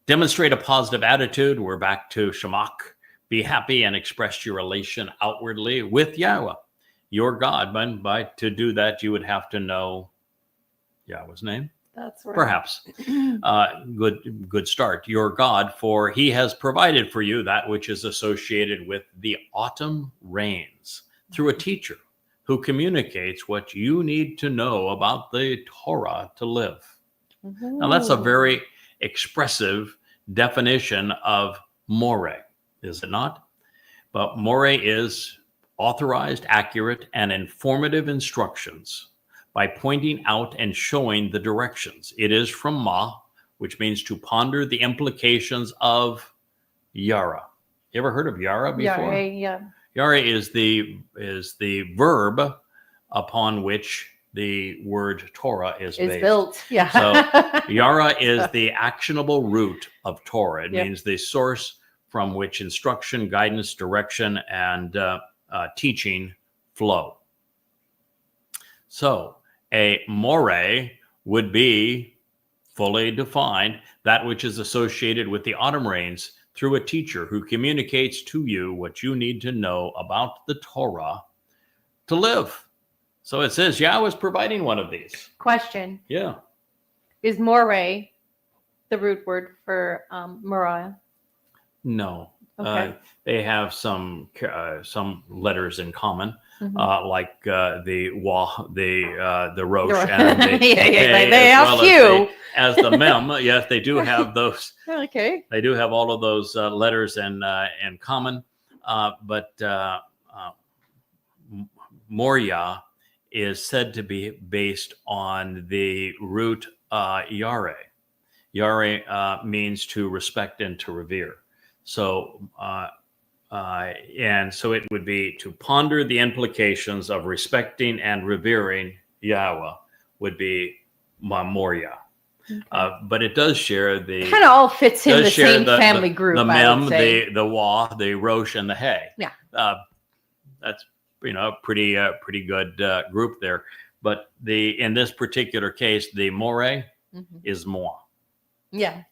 Demonstrate a positive attitude. We're back to Shemach. Be happy and express your relation outwardly with Yahweh, your God. But to do that, you would have to know Yahweh's name. That's right. Perhaps. Good start. Your God, for he has provided for you that which is associated with the autumn rains through a teacher who communicates what you need to know about the Torah to live. Mm-hmm. Now, that's a very expressive definition of more, is it not? But more is authorized, accurate, and informative instructions by pointing out and showing the directions. It is from ma, which means to ponder the implications of yara. You ever heard of yara before? Yara, yeah. Yara is the verb upon which the word Torah is based. Built, yeah. So yara is the actionable root of Torah. It means the source from which instruction, guidance, direction, and teaching flow. So a more would be fully defined, that which is associated with the autumn rains through a teacher who communicates to you what you need to know about the Torah to live. So it says Yahweh is providing one of these. Question. Yeah. Is more the root word for Moriah? No. Okay. They have some letters in common, like the Wah, the Rosh, and the they have few. As the Mem. Yes, they do have those. Okay. They do have all of those letters in common, but Moriah is said to be based on the root yare. Yare means to respect and to revere. So, and so it would be to ponder the implications of respecting and revering Yahweh would be Moriah. Okay. But it does share the kind of all fits in the same family group. The Mem, the Wah, the Rosh, and the Hay. Yeah, that's a pretty good group there. But in this particular case, the More is moi. Yeah,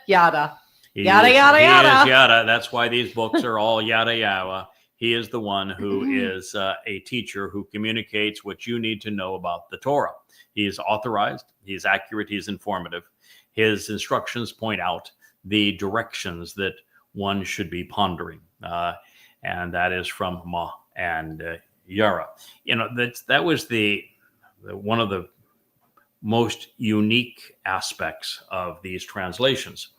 yada. He yada. Is yada. That's why these books are all yada yada. He is the one who is a teacher who communicates what you need to know about the Torah. He is authorized. He is accurate. He is informative. His instructions point out the directions that one should be pondering, and that is from Ma and Yara. That was the one of the most unique aspects of these translations.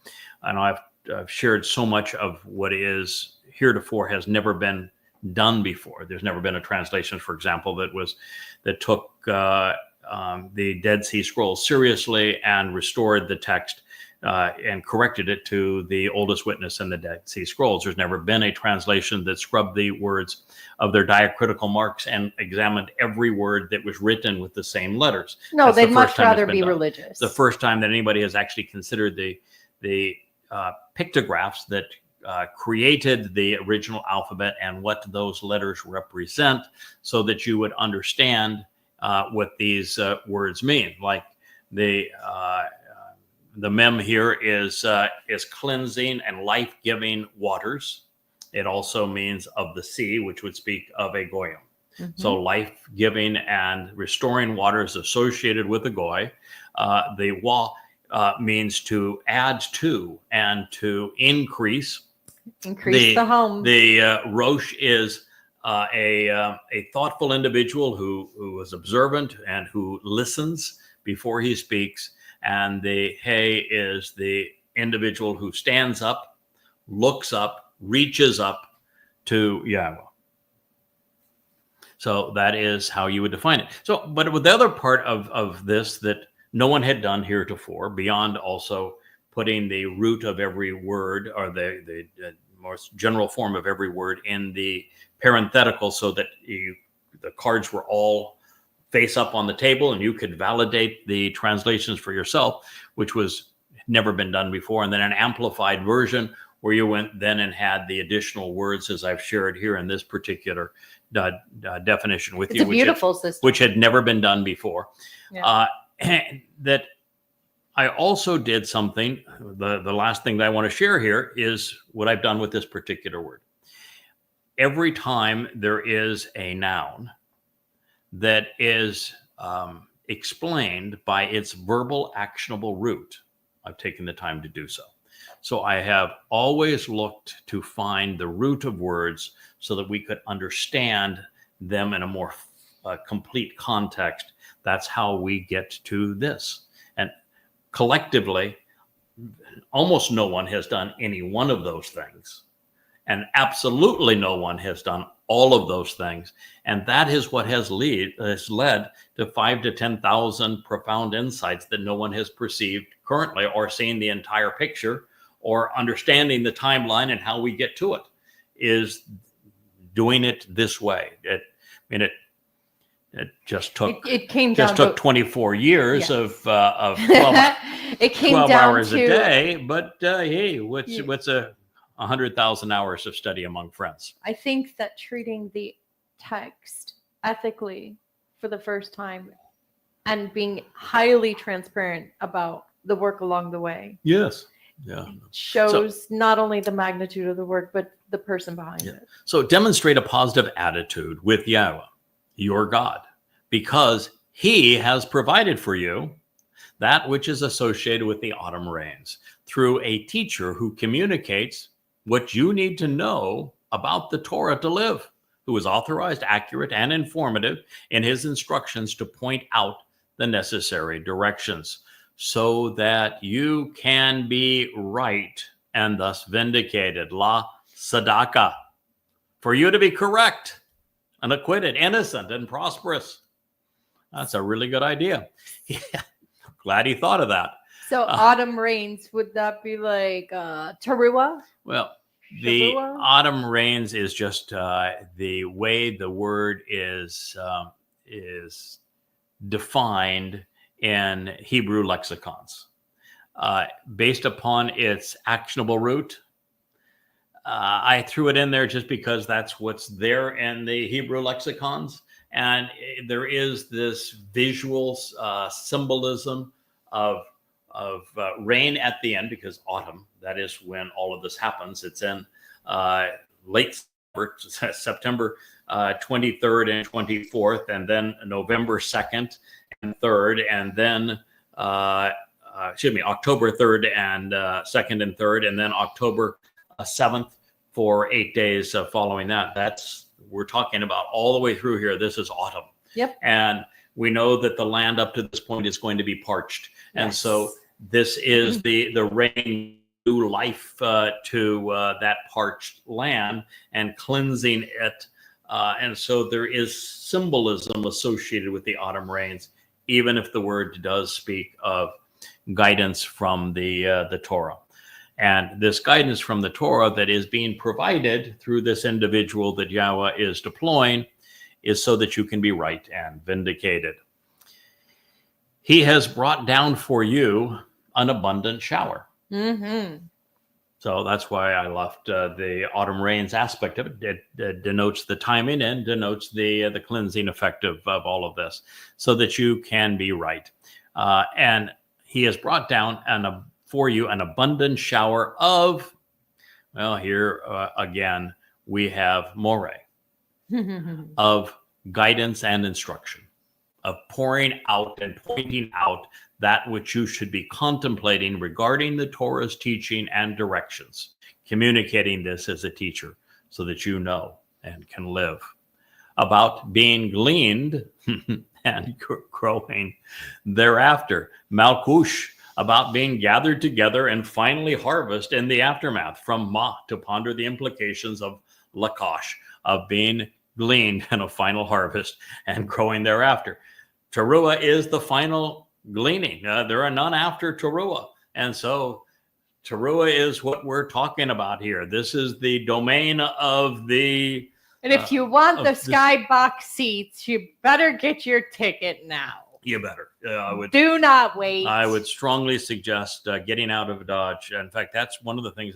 And I've shared so much of what is heretofore has never been done before. There's never been a translation, for example, that took the Dead Sea Scrolls seriously and restored the text and corrected it to the oldest witness in the Dead Sea Scrolls. There's never been a translation that scrubbed the words of their diacritical marks and examined every word that was written with the same letters. No, That's they'd the much first time rather it's been be done. religious. It's the first time that anybody has actually considered the pictographs that created the original alphabet and what those letters represent, so that you would understand what these words mean. Like the mem here is cleansing and life-giving waters. It also means of the sea, which would speak of a goyim. Mm-hmm. So life-giving and restoring waters associated with the goy. The wa means to add to and to increase. Increase the home. The Rosh is a thoughtful individual who is observant and who listens before he speaks. And the He is the individual who stands up, looks up, reaches up to Yahweh. So that is how you would define it. So, but with the other part of this that no one had done heretofore, beyond also putting the root of every word, or the most general form of every word, in the parenthetical, so that the cards were all face up on the table and you could validate the translations for yourself, which was never been done before. And then an amplified version where you went then and had the additional words, as I've shared here in this particular definition with it's you, a beautiful system, which had never been done before. Yeah. And that I also did something. The last thing that I want to share here is what I've done with this particular word. Every time there is a noun that is explained by its verbal actionable root, I've taken the time to do so. So I have always looked to find the root of words so that we could understand them in a more complete context. That's how we get to this. And collectively, almost no one has done any one of those things. And absolutely no one has done all of those things. And that is what has led to 5,000 to 10,000 profound insights that no one has perceived currently, or seen the entire picture, or understanding the timeline and how we get to it, is doing it this way. It just took took 24 years of 12, it came 12 down hours to, a day. But hey, what's 100,000 hours of study among friends? I think that treating the text ethically for the first time and being highly transparent about the work along the way. Yes. Yeah. Shows not only the magnitude of the work, but the person behind it. So demonstrate a positive attitude with Yahweh, your God, because he has provided for you that which is associated with the autumn rains through a teacher who communicates what you need to know about the Torah to live, who is authorized, accurate, and informative in his instructions to point out the necessary directions, so that you can be right and thus vindicated. La tzedakah, for you to be correct and acquitted, innocent and prosperous. That's a really good idea. Yeah, glad he thought of that. So autumn rains, would that be like teruah? Well, the autumn rains is just the way the word is defined in Hebrew lexicons, based upon its actionable root. I threw it in there just because that's what's there in the Hebrew lexicons, and there is this visual symbolism of rain at the end, because autumn, that is when all of this happens. It's in late September 23rd and 24th, and then November 2nd and 3rd, and then October 3rd and 2nd and 3rd, and then October 7th for 8 days following that. We're talking about all the way through here. This is autumn. Yep. And we know that the land up to this point is going to be parched. Yes. And so this is the rain new life to that parched land and cleansing it. And so there is symbolism associated with the autumn rains, even if the word does speak of guidance from the Torah. And this guidance from the Torah that is being provided through this individual that Yahweh is deploying is so that you can be right and vindicated. He has brought down for you an abundant shower. Mm-hmm. So that's why I left the autumn rains aspect of it. It denotes the timing and denotes the cleansing effect of all of this so that you can be right. And he has brought down for you an abundant shower of, well, here again, we have more of guidance and instruction, of pouring out and pointing out that which you should be contemplating regarding the Torah's teaching and directions, communicating this as a teacher so that you know and can live. About being gleaned and growing thereafter. Malkush, about being gathered together and finally harvest in the aftermath. From Ma, to ponder the implications of Lakash, of being gleaned and a final harvest and growing thereafter. Teruah is the final gleaning. There are none after Teruah. And so Teruah is what we're talking about here. This is the domain of the... And if you want the skybox seats, you better get your ticket now. You better. Do not wait. I would strongly suggest getting out of Dodge. In fact, that's one of the things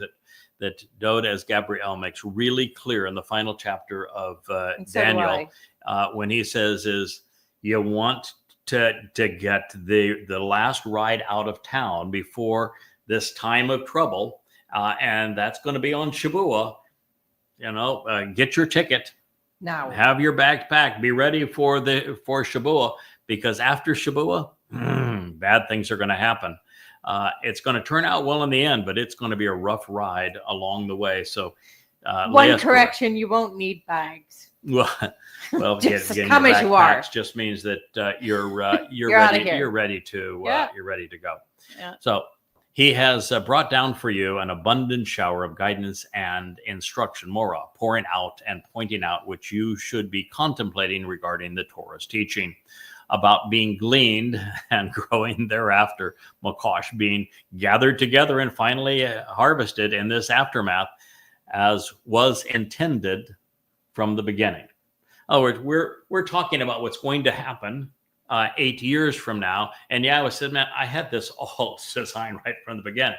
that Dode as Gabriel makes really clear in the final chapter of Daniel, when he says is you want to get the last ride out of town before this time of trouble, and that's going to be on Shavuot. Get your ticket now. Have your bags packed. Be ready for Shavuot, because after Shavuot, bad things are going to happen. It's going to turn out well in the end, but it's going to be a rough ride along the way. So, one correction: you won't need bags. Well, just come as you are. Just means that you're you're ready. You're ready to you're ready to go. Yeah. So he has brought down for you an abundant shower of guidance and instruction, Morah, pouring out and pointing out which you should be contemplating regarding the Torah's teaching. About being gleaned and growing thereafter, Makosh, being gathered together and finally harvested in this aftermath, as was intended from the beginning. In other words, we're talking about what's going to happen 8 years from now. And Yahweh said, man, I had this all designed right from the beginning.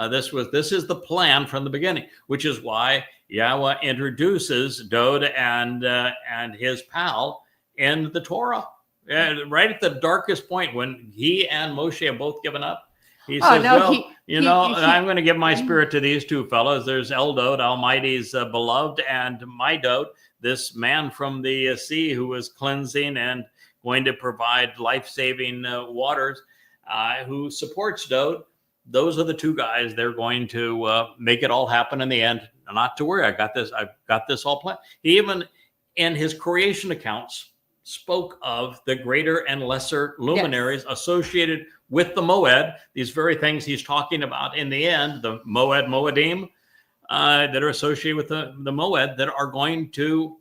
This is the plan from the beginning, which is why Yahweh introduces Dode and his pal in the Torah. Right at the darkest point, when he and Moshe have both given up, he says, I'm going to give my spirit to these two fellows. There's Eldod, Almighty's beloved, and my Dode, this man from the sea who is cleansing and going to provide life-saving waters, who supports Dode. Those are the two guys. They're going to make it all happen in the end. Not to worry, I've got this all planned. He even, in his creation accounts, spoke of the greater and lesser luminaries associated with the Moed, these very things he's talking about in the end, the Moedim, that are associated with the Moed, that are going to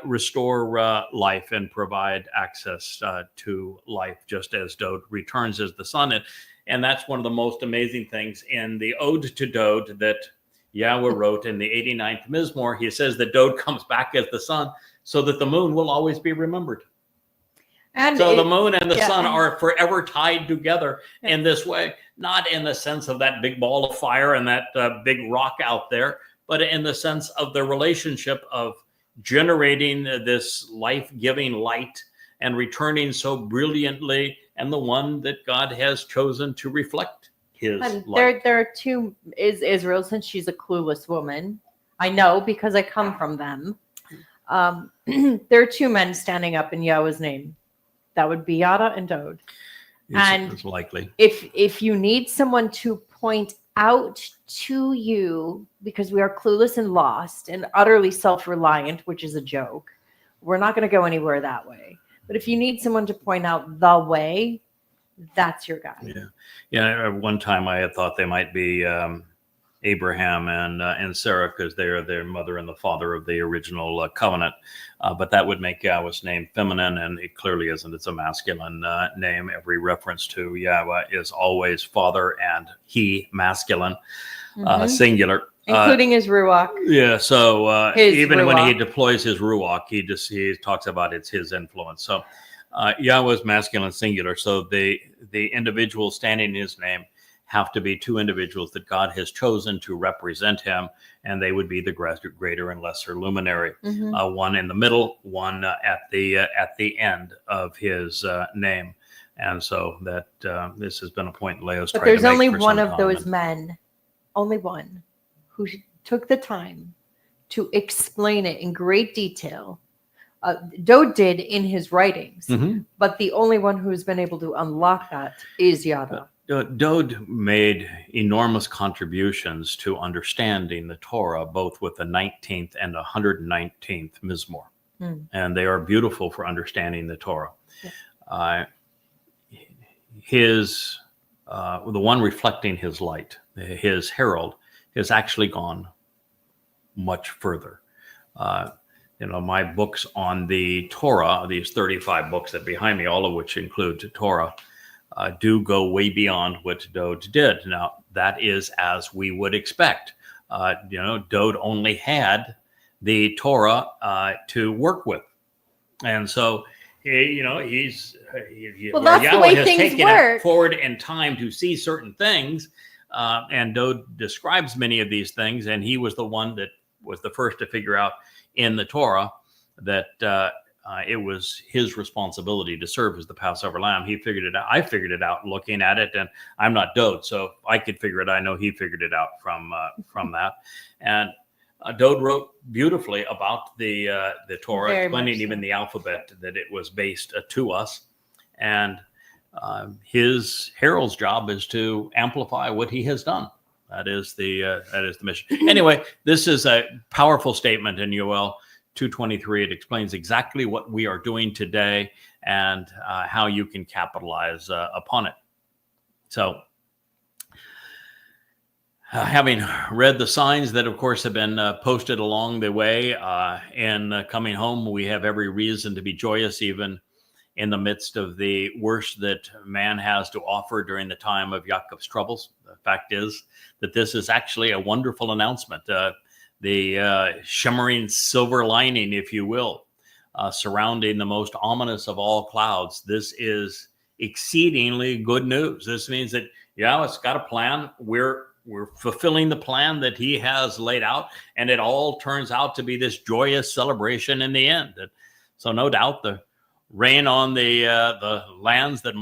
restore life and provide access to life, just as Dode returns as the sun. And that's one of the most amazing things in the Ode to Dode that Yahweh wrote in the 89th Mizmor. He says that Dode comes back as the sun, so that the moon will always be remembered. And so the moon and the sun are forever tied together in this way, not in the sense of that big ball of fire and that big rock out there, but in the sense of the relationship of generating this life-giving light and returning so brilliantly, and the one that God has chosen to reflect his light. There are two, is Israel, since she's a clueless woman. I know because I come from them. There are two men standing up in Yahweh's name. That would be Yada and Dode. It's likely. If you need someone to point out to you, because we are clueless and lost and utterly self-reliant, which is a joke, we're not going to go anywhere that way. But if you need someone to point out the way, that's your guy. Yeah. One time I had thought they might be Abraham and Sarah, because they are their mother and the father of the original covenant. But that would make Yahweh's name feminine, and it clearly isn't. It's a masculine name. Every reference to Yahweh is always father, and he, masculine, singular. Including his ruach. Yeah, so even ruach. when he deploys his ruach, he talks about it's his influence. So Yahweh's masculine, singular. So the individuals standing in his name have to be two individuals that God has chosen to represent him, and they would be the greater and lesser luminary. One in the middle, one at the end of his name. And so that this has been a point Leo's tried to make. But there's only one of time, those men, only one, who took the time to explain it in great detail. Dode did in his writings, but the only one who's been able to unlock that is Yada. Dode made enormous contributions to understanding the Torah, both with the 19th and 119th Mizmor. And they are beautiful for understanding the Torah. The one reflecting his light, his herald, has actually gone much further. My books on the Torah, these 35 books that behind me, all of which include Torah, do go way beyond what Dode did. Now, that is as we would expect. Dode only had the Torah to work with. And so, that's the way things taken work. It forward in time to see certain things. And Dode describes many of these things, and he was the one that was the first to figure out in the Torah that it was his responsibility to serve as the Passover lamb. He figured it out. I figured it out looking at it, and I'm not Dode, so I could figure it. I know he figured it out from that. And Dode wrote beautifully about the Torah, Very explaining much so. even the alphabet, that it was based to us. And his herald's job is to amplify what he has done. That is the mission. Anyway, this is a powerful statement in Yoel 2:23. It explains exactly what we are doing today and how you can capitalize upon it. So, having read the signs that, of course, have been posted along the way and coming home, we have every reason to be joyous, even in the midst of the worst that man has to offer during the time of Jacob's troubles. The fact is that this is actually a wonderful announcement. The shimmering silver lining, if you will, surrounding the most ominous of all clouds. This is exceedingly good news. This means that Yahweh's got a plan. We're fulfilling the plan that he has laid out, and it all turns out to be this joyous celebration in the end. And so no doubt the rain on the lands that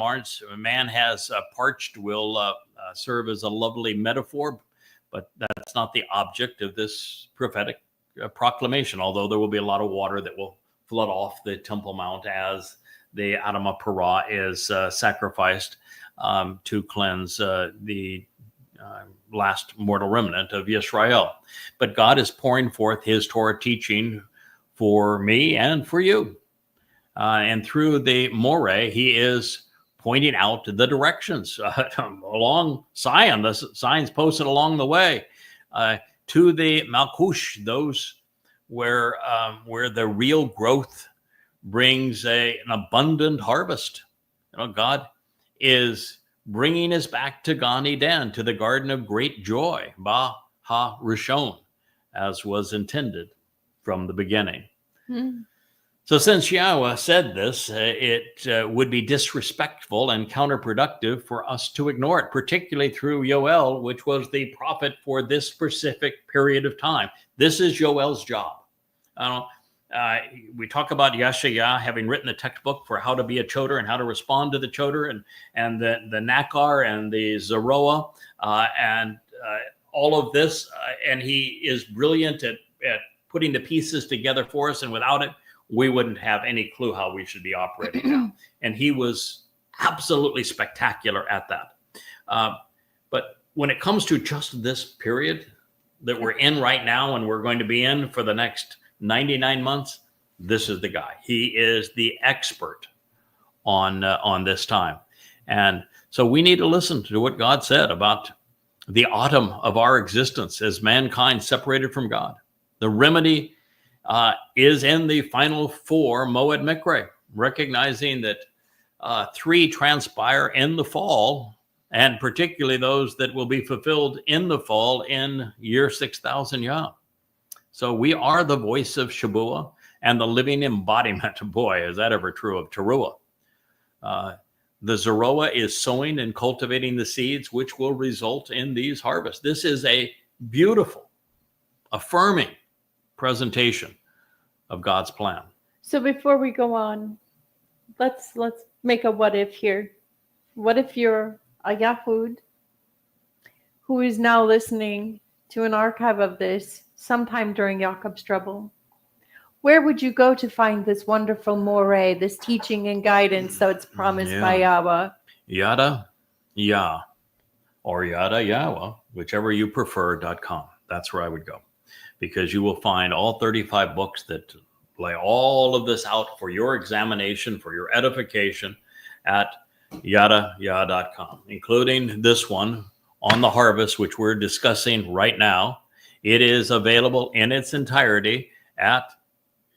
man has parched will serve as a lovely metaphor, but that's not the object of this prophetic proclamation, although there will be a lot of water that will flood off the Temple Mount as the Adamah Parah is sacrificed to cleanse the last mortal remnant of Yisrael. But God is pouring forth his Torah teaching for me and for you. And through the Moreh, he is pointing out the directions along Zion, the signs posted along the way, to the Malkush, those where the real growth brings an abundant harvest. God is bringing us back to Gan Eden, to the garden of great joy, Ba Ha Rishon, as was intended from the beginning. So since Yahweh said this, it would be disrespectful and counterproductive for us to ignore it, particularly through Yoel, which was the prophet for this specific period of time. This is Yoel's job. We talk about Yeshayah having written a textbook for how to be a choder and how to respond to the choder, and the Nakar and the Zeroah and all of this. And he is brilliant at putting the pieces together for us, and without it, we wouldn't have any clue how we should be operating now. And he was absolutely spectacular at that. But when it comes to just this period that we're in right now, and we're going to be in for the next 99 months, this is the guy. He is the expert on this time. And So we need to listen to what God said about the autumn of our existence as mankind separated from God. The remedy is in the final four Moed Mikre, recognizing that three transpire in the fall, and particularly those that will be fulfilled in the fall in year 6,000 Yah. So we are the voice of Shabuah and the living embodiment, boy, is that ever true, of Teruah. The Zeroah is sowing and cultivating the seeds, which will result in these harvests. This is a beautiful, affirming presentation of God's plan. So before we go on, let's make a what if here. What if you're a Yahud who is now listening to an archive of this sometime during Jacob's trouble? Where would you go to find this wonderful moray, this teaching and guidance that's promised by Yahweh? Yada Yah, or Yada Yahweh, whichever you prefer.com. That's where I would go, because you will find all 35 books that lay all of this out for your examination, for your edification at yadayah.com, including this one on the harvest, which we're discussing right now. It is available in its entirety at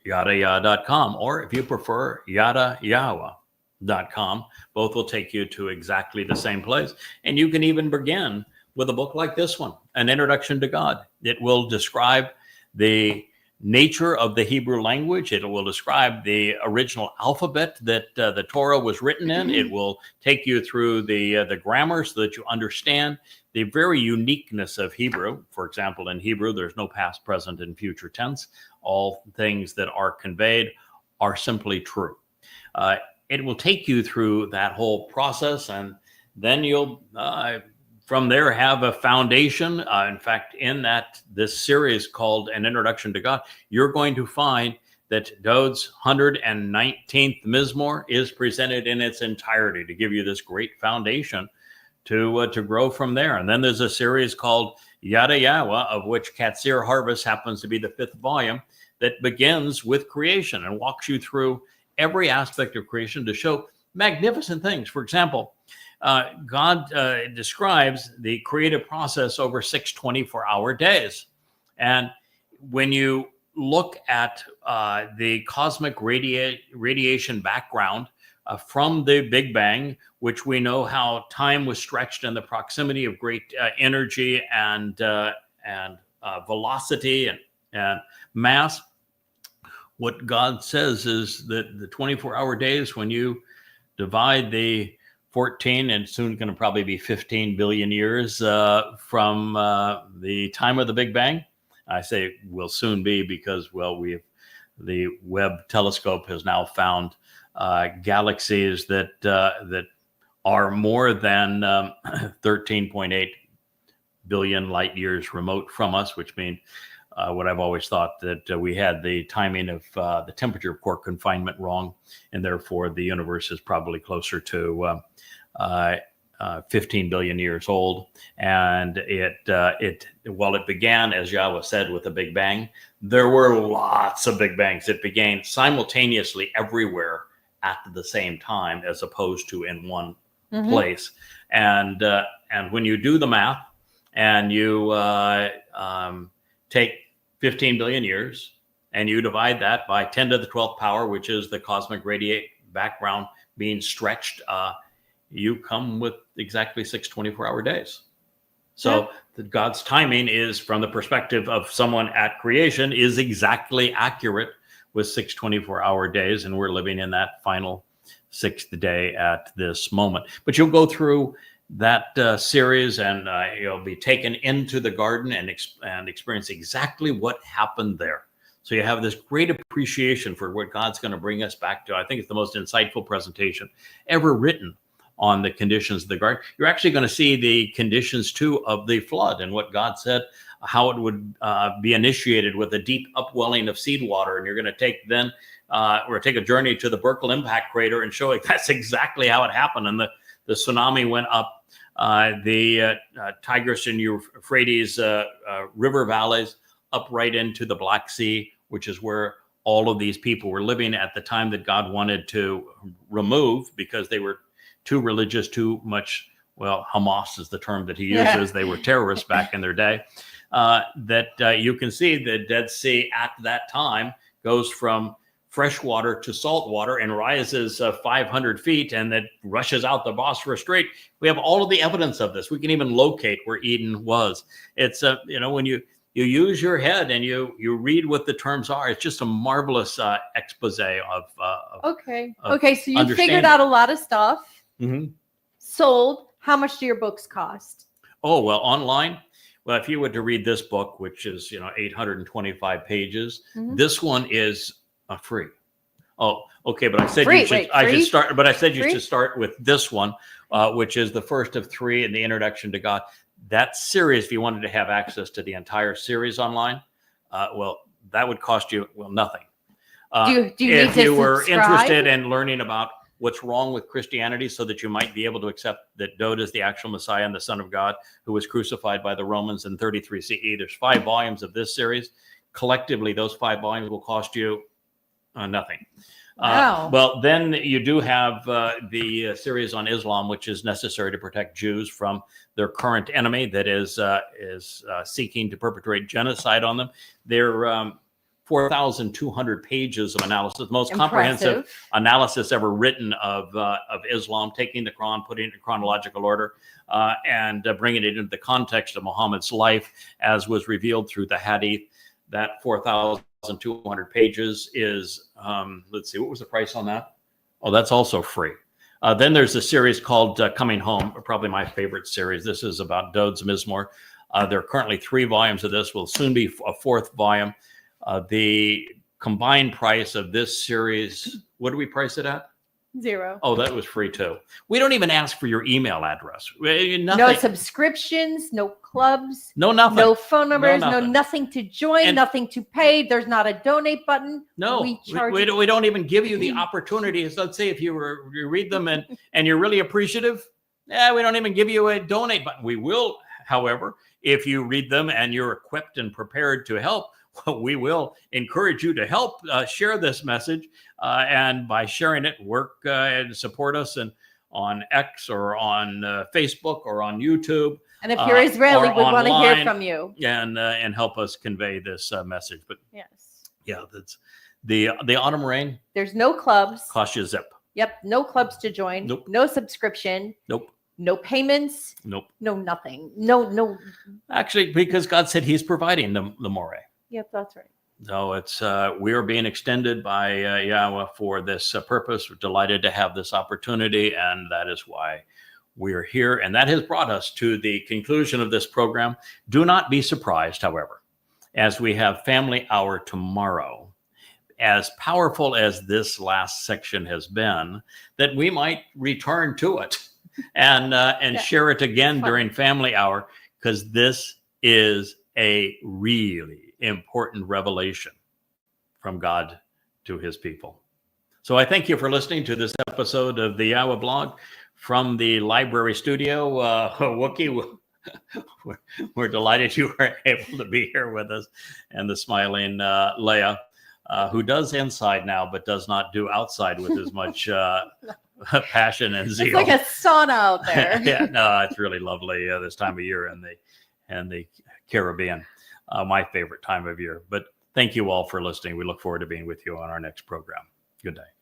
yadayah.com, or if you prefer, yadayahweh.com. Both will take you to exactly the same place. And you can even begin with a book like this one, An Introduction to God. It will describe the nature of the Hebrew language. It will describe the original alphabet that the Torah was written in. It will take you through the grammar so that you understand the very uniqueness of Hebrew. For example, in Hebrew, there's no past, present, and future tense. All things that are conveyed are simply true. It will take you through that whole process, and then you'll from there have a foundation. In fact, in this series called An Introduction to God, you're going to find that Dod's 119th Mizmor is presented in its entirety to give you this great foundation to grow from there. And then there's a series called Yada Yahweh, of which Qatsyr Harvest happens to be the 5th volume, that begins with creation and walks you through every aspect of creation to show magnificent things. For example, God describes the creative process over 6 24-hour days. And when you look at the cosmic radiation background from the Big Bang, which we know how time was stretched in the proximity of great energy and velocity and mass, what God says is that the 24-hour days, when you divide the 14 and soon going to probably be 15 billion years from the time of the Big Bang. I say will soon be because, well, the Webb telescope has now found galaxies that are more than 13.8 billion light years remote from us, which means what I've always thought, that we had the timing of the temperature of core confinement wrong, and therefore the universe is probably closer to 15 billion years old. And while it began, as Yahweh said, with a Big Bang, there were lots of Big Bangs. It began simultaneously everywhere at the same time, as opposed to in one place. And when you do the math and you take 15 billion years and you divide that by 10 to the 12th power, which is the cosmic radiate background being stretched, you come with exactly 6 24-hour days. So God's timing is, from the perspective of someone at creation, is exactly accurate with 6 24-hour days. And we're living in that final 6th day at this moment. But you'll go through that series and you'll be taken into the garden and experience exactly what happened there. So you have this great appreciation for what God's going to bring us back to. I think it's the most insightful presentation ever written on the conditions of the garden. You're actually going to see the conditions too of the flood and what God said, how it would be initiated with a deep upwelling of seed water. And you're going to take a journey to the Berkel impact crater and show that's exactly how it happened. And the tsunami went up the Tigris and Euphrates river valleys up right into the Black Sea, which is where all of these people were living at the time that God wanted to remove, because they were too religious, too much. Well, Hamas is the term that he uses. They were terrorists back in their day. You can see the Dead Sea at that time goes from fresh water to salt water and rises 500 feet, and that rushes out the Bosphorus Strait. We have all of the evidence of this. We can even locate where Eden was. It's when you use your head and you read what the terms are, it's just a marvelous expose of okay. of So you figured out a lot of stuff. Mm-hmm. Sold. How much do your books cost? Oh, well, online. Well, if you were to read this book, which is 825 pages, this one is free. Oh, okay. But I said you should start. But I said you should start with this one, which is the first of 3 in the Introduction to God. That series, if you wanted to have access to the entire series online, that would cost you nothing. If you were interested in learning about what's wrong with Christianity, so that you might be able to accept that Dode is the actual Messiah and the Son of God who was crucified by the Romans in 33 CE. There's 5 volumes of this series. Collectively, those 5 volumes will cost you nothing. Wow. Well, then you do have the series on Islam, which is necessary to protect Jews from their current enemy that is seeking to perpetrate genocide on them. They're 4,200 pages of analysis, most comprehensive analysis ever written of Islam, taking the Quran, putting it in chronological order, and bringing it into the context of Muhammad's life as was revealed through the Hadith. That 4,200 pages is, let's see, what was the price on that? Oh, that's also free. Then there's a series called Coming Home, probably my favorite series. This is about Dode's Mizmor. There are currently 3 volumes of this, will soon be a 4th volume. The combined price of this series, what do we price it at? 0. Oh, that was free too. We don't even ask for your email address. Nothing. No subscriptions, no clubs, no nothing, no phone numbers, no nothing to join, nothing to pay. There's not a donate button. No, we don't even give you the opportunity. So let's say if you read them and you're really appreciative, we don't even give you a donate button. We will, however, if you read them and you're equipped and prepared to help, we will encourage you to help share this message, and by sharing it, work and support us on X or on Facebook or on YouTube. And if you're Israeli, we want to hear from you and help us convey this message. But yes, that's the autumn rain. There's no clubs. Cost you zip. Yep, no clubs to join. Nope. No subscription. Nope. No payments. Nope. No nothing. No. Actually, because God said He's providing the more. Yep, that's right. So it's we are being extended by Yahweh for this purpose. We're delighted to have this opportunity, and that is why we are here. And that has brought us to the conclusion of this program. Do not be surprised, however, as we have Family Hour tomorrow, as powerful as this last section has been, that we might return to it and share it again during Family Hour, because this is a really important revelation from God to His people. So I thank you for listening to this episode of the Yahweh Blog from the library studio. Wookie, we're delighted you were able to be here with us, and the smiling Leah, who does inside now but does not do outside with as much passion and zeal. It's like a sauna out there. Yeah, no, it's really lovely this time of year in the Caribbean. My favorite time of year. But thank you all for listening. We look forward to being with you on our next program. Good day.